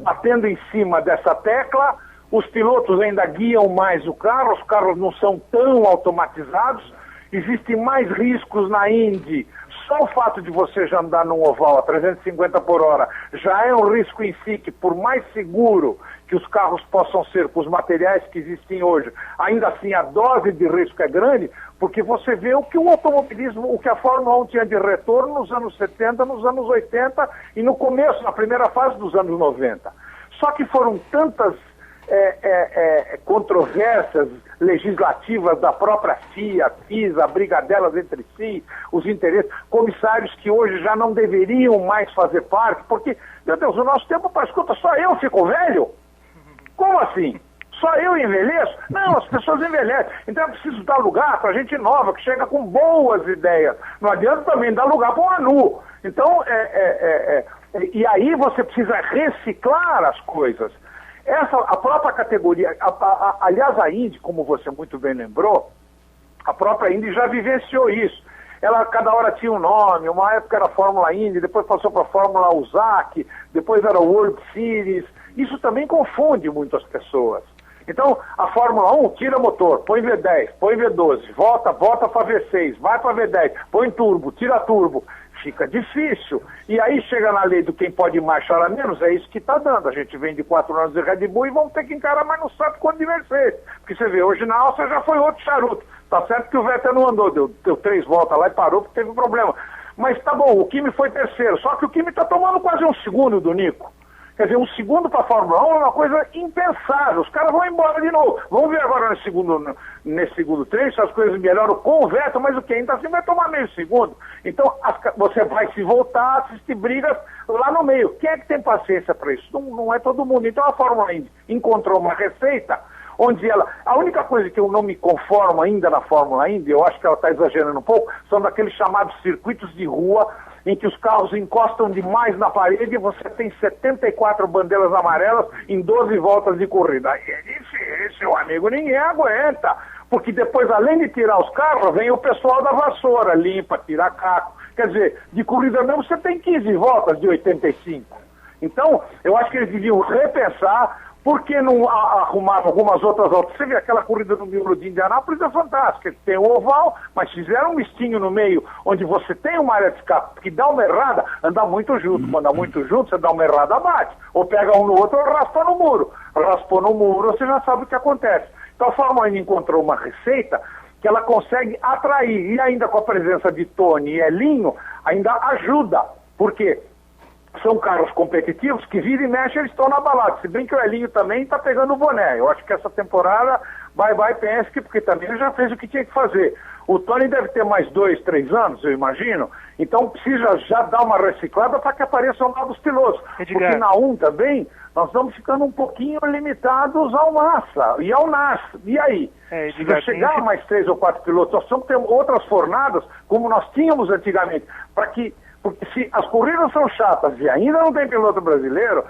Speaker 4: batendo em cima dessa tecla, os pilotos ainda guiam mais o carro, os carros não são tão automatizados, existem mais riscos na Indy. Só o fato de você já andar num oval a 350 por hora já é um risco em si, que por mais seguro que os carros possam ser com os materiais que existem hoje, ainda assim a dose de risco é grande, porque você vê o que o automobilismo, o que a Fórmula 1 tinha de retorno nos anos 70, nos anos 80 e no começo, na primeira fase dos anos 90. Só que foram tantas controvérsias legislativas da própria FIA, FISA, a briga delas entre si, os interesses, comissários que hoje já não deveriam mais fazer parte, porque, meu Deus, o nosso tempo, escuta, só eu fico velho? Como assim? Só eu envelheço? Não, as pessoas envelhecem. Então é preciso dar lugar para gente nova, que chega com boas ideias. Não adianta também dar lugar para um anu. Então, e aí você precisa reciclar as coisas. A própria categoria, aliás, a Indy, como você muito bem lembrou, a própria Indy já vivenciou isso. Ela, cada hora tinha um nome, uma época era Fórmula Indy, depois passou para a Fórmula USAC, depois era World Series. Isso também confunde muito as pessoas. Então, a Fórmula 1 tira motor, põe V10, põe V12, volta para V6, vai para V10, põe turbo, tira turbo. Fica difícil. E aí chega na lei do quem pode mais chora menos, é isso que está dando. A gente vem de 4 anos de Red Bull e vamos ter que encarar mais no salto quando de Mercedes. Porque você vê, hoje na Áustria já foi outro charuto. Tá certo que o Vettel não andou, deu 3 voltas lá e parou porque teve um problema. Mas tá bom, o Kimi foi terceiro, só que o Kimi tá tomando quase um segundo do Nico. Quer dizer, um segundo para a Fórmula 1 é uma coisa impensável. Os caras vão embora de novo. Vamos ver agora nesse segundo trecho, se as coisas melhoram com o Vettel, mas o que ainda assim vai tomar meio segundo. Então, você vai se voltar a assistir brigas lá no meio. Quem é que tem paciência para isso? Não é todo mundo. Então a Fórmula Indy encontrou uma receita onde a única coisa que eu não me conformo ainda na Fórmula Indy, eu acho que ela está exagerando um pouco, são daqueles chamados circuitos de rua, em que os carros encostam demais na parede e você tem 74 bandeiras amarelas em 12 voltas de corrida. Esse seu amigo ninguém aguenta, porque depois, além de tirar os carros, vem o pessoal da vassoura, limpa, tira caco. Quer dizer, de corrida mesmo você tem 15 voltas de 85. Então, eu acho que eles deviam repensar. Por que não arrumaram algumas outras voltas? Você vê aquela corrida no miolo de Indianápolis é fantástica. Tem o oval, mas fizeram um mistinho no meio, onde você tem uma área de escape que dá uma errada, anda muito junto. Quando anda muito junto, você dá uma errada, bate. Ou pega um no outro ou raspa no muro. Raspou no muro, você já sabe o que acontece. Então a Fórmula 1 encontrou uma receita que ela consegue atrair, e ainda com a presença de Tony e Elinho, ainda ajuda. Por quê? São carros competitivos que vira e mexe, eles estão na balada. Se bem que o Elinho também está pegando o boné. Eu acho que essa temporada, bye Penske, porque também ele já fez o que tinha que fazer. O Tony deve ter mais 2, 3 anos, eu imagino. Então precisa já dar uma reciclada para que apareçam novos pilotos.
Speaker 3: Edgar.
Speaker 4: Porque na 1 também, nós estamos ficando um pouquinho limitados ao Massa e ao NAS. E aí?
Speaker 3: Edgar,
Speaker 4: se chegar a mais 3 ou 4 pilotos, nós precisamos ter outras fornadas, como nós tínhamos antigamente, porque se as corridas são chatas e ainda não tem piloto brasileiro,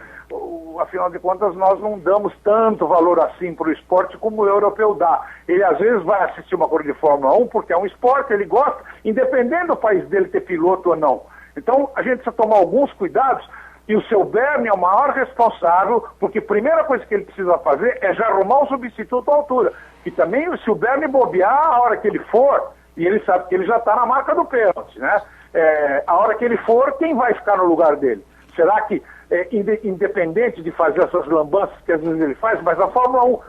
Speaker 4: afinal de contas nós não damos tanto valor assim para o esporte como o europeu dá. Ele às vezes vai assistir uma corrida de Fórmula 1 porque é um esporte, ele gosta, independente do país dele ter piloto ou não. Então a gente precisa tomar alguns cuidados, e o seu Bernie é o maior responsável, porque a primeira coisa que ele precisa fazer é já arrumar um substituto à altura. E também, se o Bernie bobear, a hora que ele for, e ele sabe que ele já está na marca do pênalti, né? A hora que ele for, quem vai ficar no lugar dele? Será que, independente de fazer essas lambanças que às vezes ele faz, mas a Fórmula 1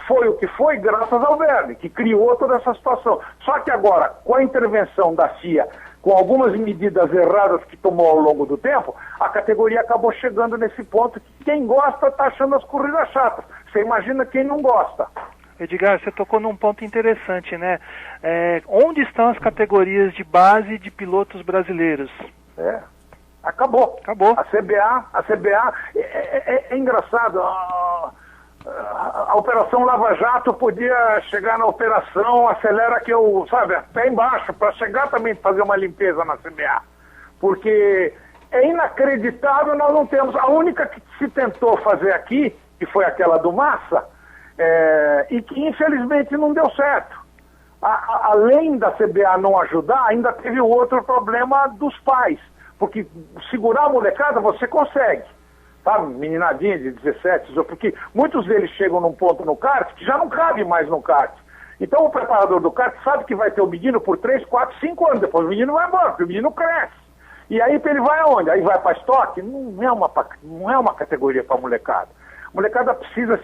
Speaker 4: foi o que foi graças ao Bernie, que criou toda essa situação. Só que agora, com a intervenção da FIA, com algumas medidas erradas que tomou ao longo do tempo, a categoria acabou chegando nesse ponto que quem gosta está achando as corridas chatas. Você imagina quem não gosta.
Speaker 3: Edgar, você tocou num ponto interessante, né? Onde estão as categorias de base de pilotos brasileiros?
Speaker 4: Acabou. A CBA é engraçado. A Operação Lava Jato podia chegar na operação, acelera que eu, pé embaixo, para chegar também fazer uma limpeza na CBA. Porque é inacreditável, nós não temos. A única que se tentou fazer aqui, que foi aquela do Massa, e que infelizmente não deu certo. Além da CBA não ajudar, ainda teve o outro problema dos pais, porque segurar a molecada você consegue, tá? Meninadinha de 17, porque muitos deles chegam num ponto no kart que já não cabe mais no kart. Então o preparador do kart sabe que vai ter o menino por 3, 4, 5 anos, depois o menino vai embora, porque o menino cresce. E aí ele vai aonde? Aí vai para estoque? Não é uma categoria para molecada. A molecada precisa,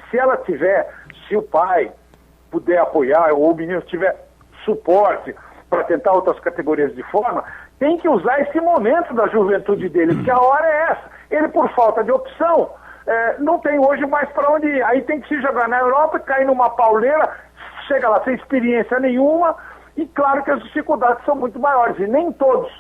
Speaker 4: se o pai puder apoiar, ou o menino tiver suporte para tentar outras categorias de forma, tem que usar esse momento da juventude dele, porque a hora é essa. Ele, por falta de opção, não tem hoje mais para onde ir. Aí tem que se jogar na Europa, cair numa pauleira, chega lá sem experiência nenhuma, e claro que as dificuldades são muito maiores, e nem todos,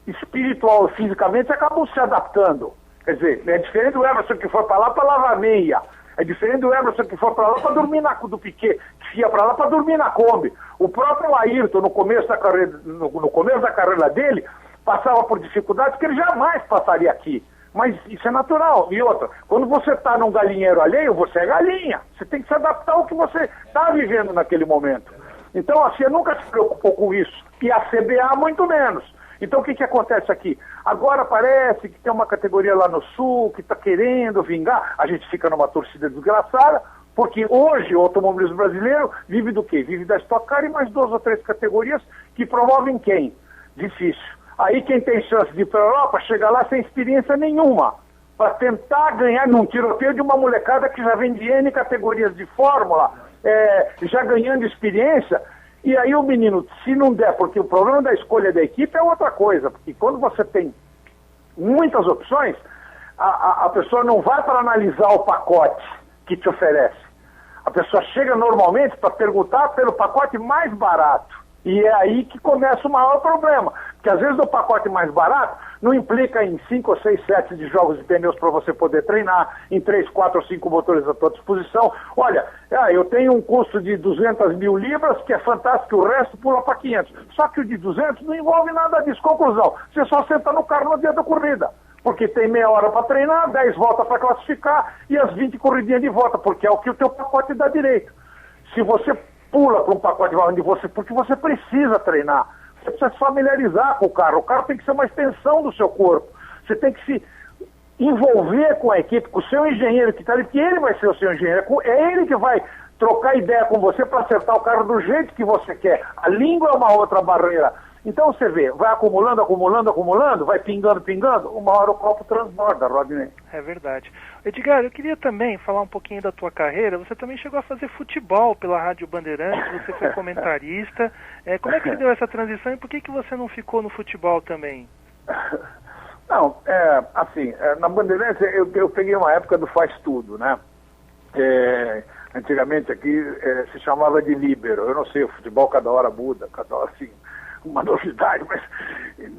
Speaker 4: espiritual ou fisicamente, acabam se adaptando. Quer dizer, é diferente do Emerson que foi para lá para lavar meia. É diferente do Emerson que foi para lá para dormir do Piquet, que ia para lá para dormir na Kombi. O próprio Ayrton, no começo da carreira dele, passava por dificuldades que ele jamais passaria aqui. Mas isso é natural. E outra, quando você está num galinheiro alheio, você é galinha. Você tem que se adaptar ao que você está vivendo naquele momento. Então a FIA nunca se preocupou com isso. E a CBA muito menos. Então o que acontece aqui? Agora parece que tem uma categoria lá no Sul que está querendo vingar. A gente fica numa torcida desgraçada, porque hoje o automobilismo brasileiro vive do quê? Vive da Stock Car e mais 2 ou 3 categorias que promovem quem? Difícil. Aí quem tem chance de ir para a Europa chega lá sem experiência nenhuma, para tentar ganhar num tiroteio de uma molecada que já vem de N categorias de Fórmula, já ganhando experiência. E aí o menino, se não der, porque o problema da escolha da equipe é outra coisa, porque quando você tem muitas opções, a pessoa não vai para analisar o pacote que te oferece. A pessoa chega normalmente para perguntar pelo pacote mais barato. E é aí que começa o maior problema. Porque às vezes o pacote mais barato não implica em 5 ou 6 sets de jogos de pneus para você poder treinar, em 3, 4 ou 5 motores à tua disposição. Olha, eu tenho um custo de 200 mil libras, que é fantástico, o resto pula para 500. Só que o de 200 não envolve nada disso. Conclusão, você só senta no carro no dia da corrida. Porque tem meia hora para treinar, 10 voltas para classificar e as 20 corridinhas de volta, porque é o que o teu pacote dá direito. Se você pula para um pacote onde porque você precisa treinar, você precisa se familiarizar com o carro tem que ser uma extensão do seu corpo, você tem que se envolver com a equipe, com o seu engenheiro que está ali, que ele vai ser o seu engenheiro, é ele que vai trocar ideia com você para acertar o carro do jeito que você quer. A língua é uma outra barreira. Então você vê, vai acumulando, vai pingando, uma hora o copo transborda, Rodney.
Speaker 3: É verdade. Edgar, eu queria também falar um pouquinho da tua carreira. Você também chegou a fazer futebol pela Rádio Bandeirantes, você foi comentarista. Como é que deu essa transição e por que você não ficou no futebol também?
Speaker 4: Não, na Bandeirantes eu peguei uma época do faz tudo, né? Antigamente aqui se chamava de líbero. Eu não sei, o futebol cada hora muda, cada hora assim, uma novidade, mas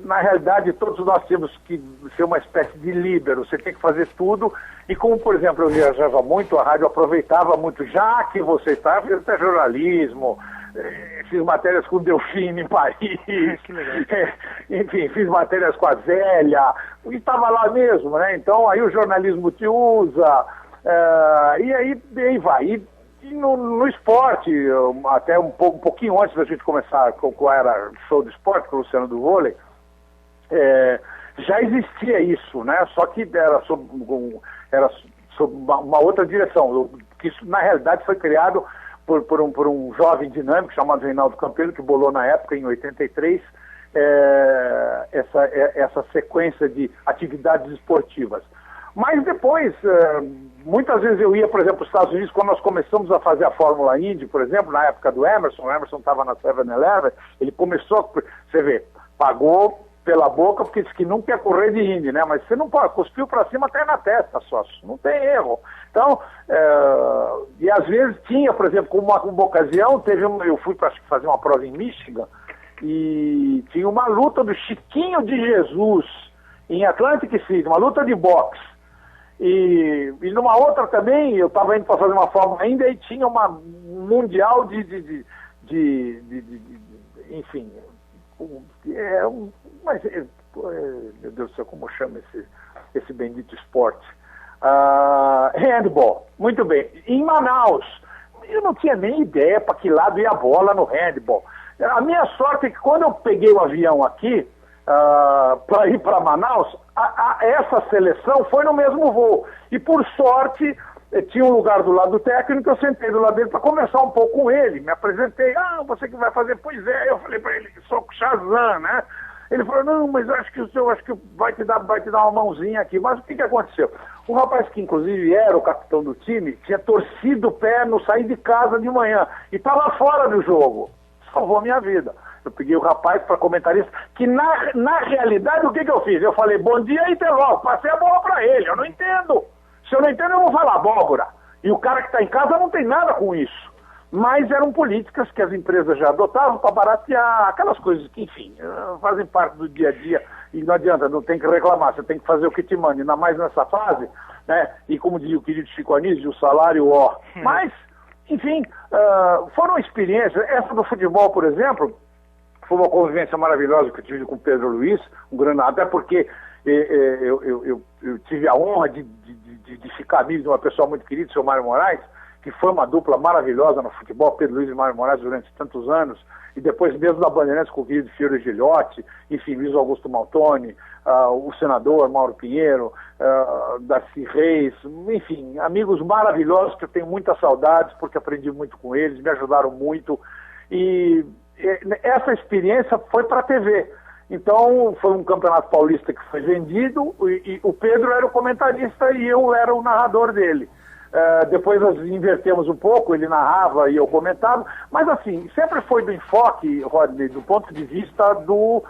Speaker 4: na realidade todos nós temos que ser uma espécie de líbero, você tem que fazer tudo, e como por exemplo eu viajava muito, a rádio aproveitava muito, já que você está, fiz até jornalismo, fiz matérias com o Delfim em Paris, enfim, fiz matérias com a Zélia, e estava lá mesmo, né? Então aí o jornalismo te usa, e aí vai. E no esporte, até um pouquinho antes da gente começar com era show do esporte, com o Luciano do Vôlei, já existia isso, né? Só que era sob uma outra direção. Que isso, na realidade, foi criado por um jovem dinâmico chamado Reinaldo Campelo, que bolou na época, em 83, essa sequência de atividades esportivas. Mas depois, muitas vezes eu ia, por exemplo, para os Estados Unidos, quando nós começamos a fazer a Fórmula Indy, por exemplo, na época do Emerson, o Emerson estava na 7-Eleven, ele começou, você vê, pagou pela boca porque disse que não quer correr de Indy, né? Mas você não pode, cuspiu para cima até na testa, sócio, não tem erro. Então, e às vezes tinha, por exemplo, uma ocasião, eu fui para fazer uma prova em Michigan, e tinha uma luta do Chiquinho de Jesus em Atlantic City, uma luta de boxe. E numa outra também, eu estava indo para fazer uma Fórmula ainda e tinha uma mundial enfim, meu Deus do céu, como chama esse bendito esporte? Handball, muito bem. Em Manaus, eu não tinha nem ideia para que lado ia a bola no handball. A minha sorte é que quando eu peguei o avião aqui, para ir para Manaus, essa seleção foi no mesmo voo. E por sorte, tinha um lugar do lado do técnico, eu sentei do lado dele para conversar um pouco com ele. Me apresentei, você que vai fazer? Pois é, eu falei para ele, sou Shazam, né? Ele falou, não, mas eu acho que vai te dar uma mãozinha aqui. Mas o que aconteceu? O rapaz que inclusive era o capitão do time, tinha torcido o pé no sair de casa de manhã e estava fora do jogo. Salvou a minha vida. Eu peguei o rapaz para comentarista, que na realidade o que eu fiz? Eu falei, bom dia e até logo, passei a bola para ele, eu não entendo. Se eu não entendo, eu vou falar abóbora. E o cara que está em casa não tem nada com isso. Mas eram políticas que as empresas já adotavam para baratear aquelas coisas que, enfim, fazem parte do dia a dia. E não adianta, não tem que reclamar, você tem que fazer o que te manda, ainda mais nessa fase, né? E como dizia o querido Chico Anísio, o salário, ó. Mas, enfim, foram experiências. Essa do futebol, por exemplo, foi uma convivência maravilhosa que eu tive com o Pedro Luiz, um grande, até porque eu tive a honra de ficar amigo de uma pessoa muito querida, o seu Mário Moraes, que foi uma dupla maravilhosa no futebol, Pedro Luiz e Mário Moraes durante tantos anos, e depois mesmo da Bandeirantes com o querido Fiore Gilhote, enfim, Luiz Augusto Maltoni, o senador Mauro Pinheiro, Darcy Reis, enfim, amigos maravilhosos que eu tenho muitas saudades porque aprendi muito com eles, me ajudaram muito, e essa experiência foi para a TV. Então, foi um campeonato paulista que foi vendido, e o Pedro era o comentarista e eu era o narrador dele. Depois nós invertemos um pouco, ele narrava e eu comentava, mas assim, sempre foi do enfoque, Rodney, do ponto de vista do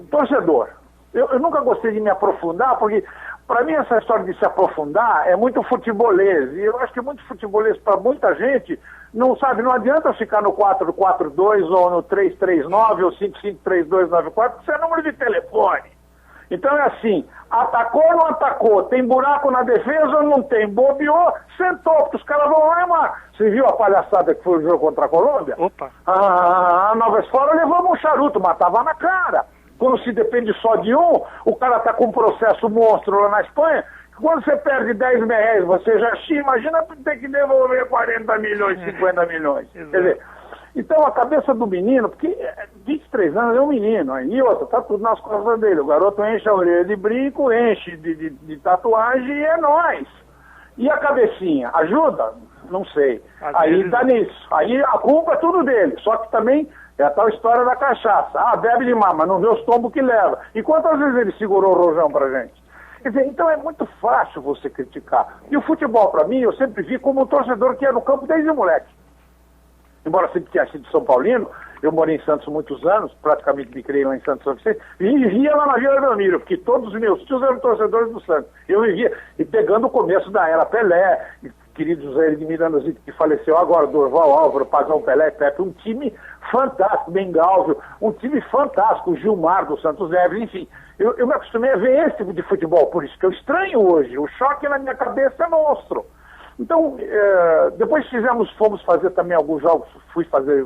Speaker 4: torcedor. Eu nunca gostei de me aprofundar, porque Para mim, essa história de se aprofundar é muito futebolês. E eu acho que muito futebolês para muita gente não sabe, não adianta ficar no 4-4-2 ou no 3-3-9 ou 5-5-3-2-9-4, isso é número de telefone. Então é assim, atacou ou não atacou? Tem buraco na defesa ou não tem? Bobeou, sentou, porque os caras vão lá e marcam. Você viu a palhaçada que foi o jogo contra a Colômbia?
Speaker 3: Opa!
Speaker 4: A Nova Escola levamos um charuto, matava na cara. Quando se depende só de um, o cara tá com um processo monstro lá na Espanha. Quando você perde 10 mil reais, você já imagina ter que devolver 40 milhões, 50 milhões. Quer dizer, então a cabeça do menino, porque 23 anos é um menino, e outra, tá tudo nas costas dele. O garoto enche a orelha de brinco, enche de tatuagem e é nóis. E a cabecinha, ajuda? Não sei. Aí tá nisso. Aí a culpa é tudo dele, só que também é a tal história da cachaça. Ah, bebe demais, mas não vê os tombos que leva. E quantas vezes ele segurou o rojão pra gente? Quer dizer, então é muito fácil você criticar. E o futebol, pra mim, eu sempre vi como um torcedor que ia no campo desde moleque. Embora sempre tenha sido São Paulino, eu morei em Santos muitos anos, praticamente me criei lá em Santos São Vicente, e vivia lá na Vila Belmiro, porque todos os meus tios eram torcedores do Santos. Eu vivia, e pegando o começo da era Pelé, querido José de Mirandozito, que faleceu agora, Dorval Álvaro, Pazão Pelé, Pepe, um time fantástico, Bengalvio, um time fantástico, o Gilmar do Santos Neves, enfim. Eu me acostumei a ver esse tipo de futebol, por isso que eu estranho hoje, o choque na minha cabeça é monstro. Então, depois fomos fazer também alguns jogos, fui fazer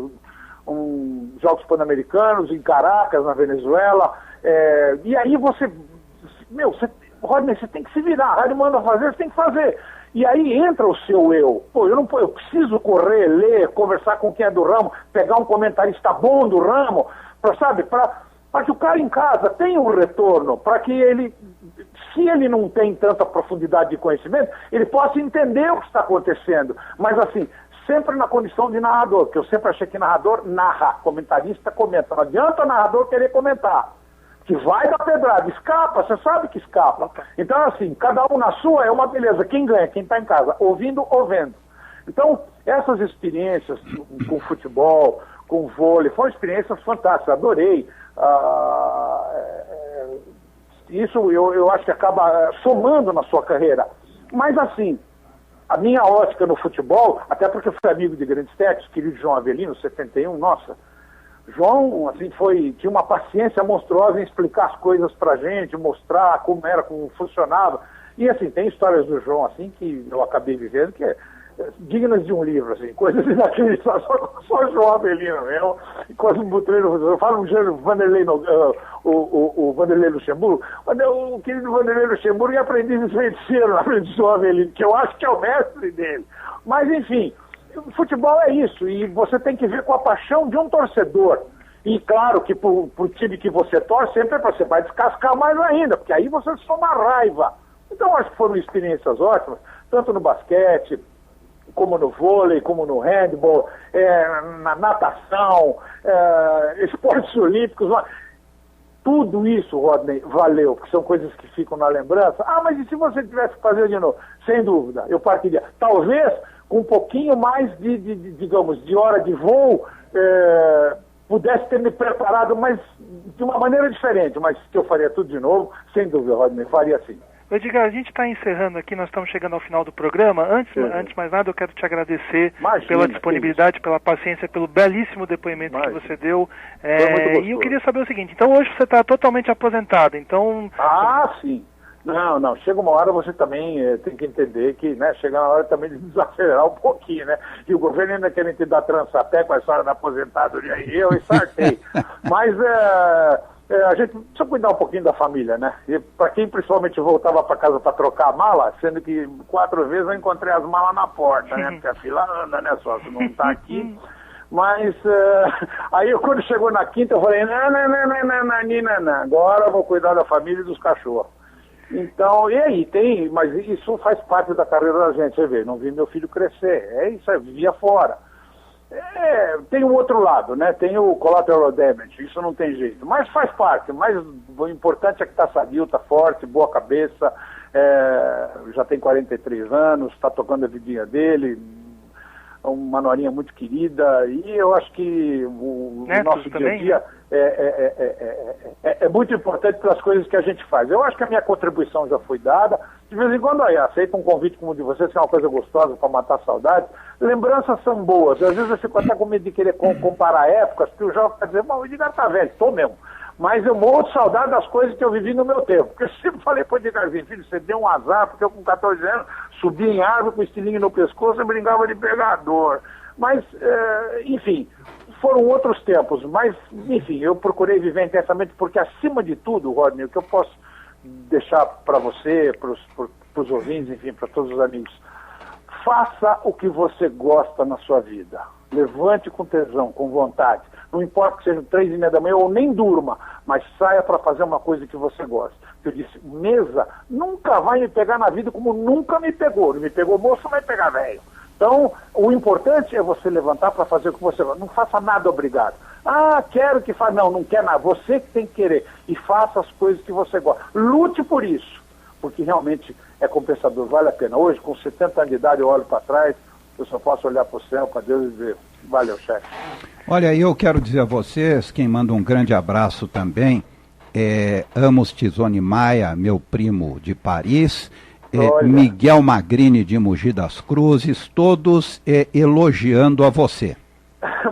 Speaker 4: jogos pan-americanos em Caracas, na Venezuela, e aí Rodney, você tem que se virar, a rádio manda fazer, você tem que fazer. E aí entra o seu eu. Pô, eu preciso correr, ler, conversar com quem é do ramo, pegar um comentarista bom do ramo, para que o cara em casa tenha um retorno, para que ele, se ele não tem tanta profundidade de conhecimento, ele possa entender o que está acontecendo. Mas assim, sempre na condição de narrador, porque eu sempre achei que narrador narra, comentarista comenta. Não adianta o narrador querer comentar, que vai dar pedrada, escapa, você sabe que escapa. Então assim, cada um na sua é uma beleza. Quem ganha? Quem está em casa, ouvindo ou vendo. Então, essas experiências com futebol, com vôlei, foram experiências fantásticas, adorei. Isso eu acho que acaba somando na sua carreira. Mas assim, a minha ótica no futebol, até porque eu fui amigo de grandes técnicos, querido João Avelino, 71, nossa, João, assim, tinha uma paciência monstruosa em explicar as coisas pra gente, mostrar como era, como funcionava. E assim, tem histórias do João, assim, que eu acabei vivendo, que dignas de um livro, assim, coisas inacreditáveis, só João Avelino mesmo, coisas eu falo o Vanderlei, o Vanderlei Luxemburgo, o querido Vanderlei Luxemburgo é aprendiz de feiticeiro na frente do João Avelino, que eu acho que é o mestre dele. Mas, enfim, o futebol é isso, e você tem que ver com a paixão de um torcedor. E claro que pro time que você torce, sempre você vai descascar mais ainda, porque aí você soma raiva. Então, acho que foram experiências ótimas, tanto no basquete, como no vôlei, como no handball, na natação, esportes olímpicos. Tudo isso, Rodney, valeu, porque são coisas que ficam na lembrança. Ah, mas e se você tivesse que fazer de novo? Sem dúvida, eu partiria. Talvez com um pouquinho mais digamos, de hora de voo, pudesse ter me preparado, mas de uma maneira diferente, mas que eu faria tudo de novo, sem dúvida, Rodney, faria assim.
Speaker 3: Edgar, a gente está encerrando aqui, nós estamos chegando ao final do programa. Antes de mais nada, eu quero te agradecer pela disponibilidade, pela paciência, pelo belíssimo depoimento que você deu. E eu queria saber o seguinte, então hoje você está totalmente aposentado, então...
Speaker 4: Ah, sim. Não, chega uma hora você também tem que entender que, né, chega na hora também de desacelerar um pouquinho, né? E o governo ainda querendo te dar trança-pé com a história da aposentadoria aí, eu ensartei. Mas a gente precisa cuidar um pouquinho da família, né? E para quem principalmente voltava para casa para trocar a mala, sendo que 4 vezes eu encontrei as malas na porta, né? Porque a fila anda, né, só se não tá aqui. Mas aí quando chegou na quinta eu falei, não, agora eu vou cuidar da família e dos cachorros. Então, e aí, mas isso faz parte da carreira da gente, você vê, não vi meu filho crescer, isso vivia fora. Tem o outro lado, né? Tem o collateral damage, isso não tem jeito, mas faz parte. Mas o importante é que está sadio, está forte, boa cabeça, já tem 43 anos, está tocando a vidinha dele, uma norinha muito querida, e eu acho que o nosso dia a dia é muito importante pelas coisas que a gente faz. Eu acho que a minha contribuição já foi dada. De vez em quando eu aceito um convite como o de vocês, que é uma coisa gostosa para matar saudades. Lembranças são boas. Às vezes eu fico até com medo de querer comparar épocas, porque o jovem vai dizer, o Edgar tá velho, tô mesmo. Mas eu morro de saudade das coisas que eu vivi no meu tempo. Porque eu sempre falei pro Edgarzinho, filho, você deu um azar, porque eu com 14 anos subi em árvore com estilingue no pescoço e brincava de pegador. Mas, enfim, foram outros tempos. Mas, enfim, eu procurei viver intensamente, porque acima de tudo, Rodney, o que eu posso deixar para você, para os ouvintes, enfim, para todos os amigos, faça o que você gosta na sua vida. Levante com tesão, com vontade. Não importa que seja 3:30 da manhã ou nem durma, mas saia para fazer uma coisa que você gosta. Eu disse, mesa nunca vai me pegar na vida como nunca me pegou. Não me pegou moço, vai pegar velho. Então, o importante é você levantar para fazer o que você gosta. Não faça nada obrigado. Ah, quero que faça. Não quer nada. Você que tem que querer. E faça as coisas que você gosta. Lute por isso, porque realmente é compensador, vale a pena. Hoje, com 70 anos de idade, eu olho para trás, eu só posso olhar para o céu, para Deus e dizer, valeu, chefe.
Speaker 2: Olha, eu quero dizer a vocês, quem manda um grande abraço também, Amos Tizoni Maia, meu primo de Paris, Miguel Magrini de Mogi das Cruzes, todos elogiando a você.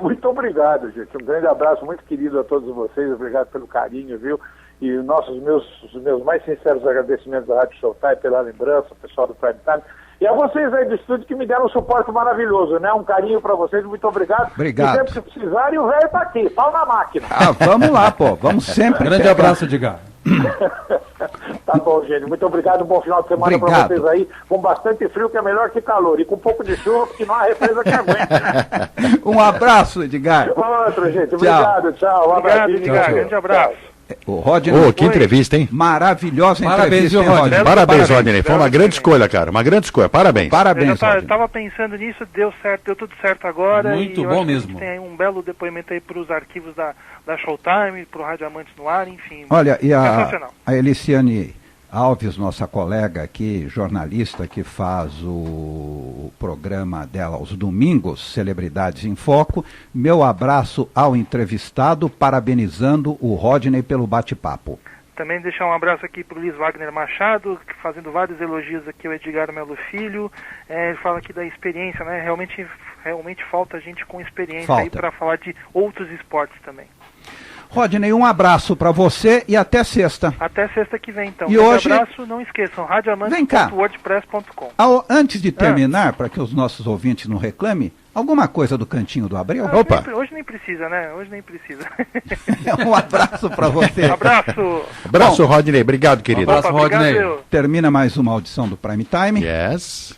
Speaker 4: Muito obrigado, gente. Um grande abraço muito querido a todos vocês, obrigado pelo carinho, viu? E os meus mais sinceros agradecimentos à Rádio Showtime pela lembrança, o pessoal do Prime Time. E a vocês aí do estúdio que me deram um suporte maravilhoso, né? Um carinho pra vocês, muito obrigado.
Speaker 2: Obrigado.
Speaker 4: E sempre que precisarem, o velho tá aqui, pau na máquina.
Speaker 2: Ah, vamos lá, pô, vamos sempre.
Speaker 6: Grande abraço, Edgar.
Speaker 4: Tá bom, gente. Muito obrigado, um bom final de semana pra vocês aí, com bastante frio, que é melhor que calor, e com um pouco de chuva, porque não há represa que aguenta.
Speaker 2: Um abraço, Edgar.
Speaker 4: Outro, gente. Obrigado, tchau. Um abraço,
Speaker 3: Edgar. Grande abraço.
Speaker 2: O Rodney,
Speaker 7: que entrevista, hein?
Speaker 2: Maravilhosa
Speaker 6: Parabéns,
Speaker 2: entrevista, hein, Rodney?
Speaker 7: Parabéns, Rodney. Foi uma grande escolha, cara. Uma grande escolha. Parabéns.
Speaker 2: Parabéns,
Speaker 3: eu estava pensando nisso, deu certo, deu tudo certo agora.
Speaker 6: Muito
Speaker 3: e eu
Speaker 6: bom
Speaker 3: acho que
Speaker 6: mesmo.
Speaker 3: A gente tem aí um belo depoimento aí para os arquivos da Showtime, para o Rádio Amantes no Ar, enfim.
Speaker 2: Olha, e
Speaker 3: sensacional.
Speaker 2: a Eliciane Alves, nossa colega aqui, jornalista, que faz o programa dela aos domingos, Celebridades em Foco, meu abraço ao entrevistado, parabenizando o Rodney pelo bate-papo.
Speaker 3: Também deixar um abraço aqui para o Luiz Wagner Machado, fazendo vários elogios aqui ao Edgar Melo Filho. Ele fala aqui da experiência, né? Realmente falta gente com experiência aí para falar de outros esportes também.
Speaker 2: Rodney, um abraço para você e até sexta.
Speaker 3: Até sexta que vem, então.
Speaker 2: E hoje...
Speaker 3: abraço, não esqueçam, radioamantes.wordpress.com.
Speaker 2: Antes de terminar, para que os nossos ouvintes não reclamem, alguma coisa do Cantinho do Abreu?
Speaker 7: Opa!
Speaker 3: Hoje nem precisa, né? Hoje nem precisa.
Speaker 2: Um abraço para você.
Speaker 3: Abraço!
Speaker 7: Abraço, Rodney. Obrigado, querido.
Speaker 6: Abraço, Rodney.
Speaker 2: Termina mais uma audição do Prime Time.
Speaker 7: Yes.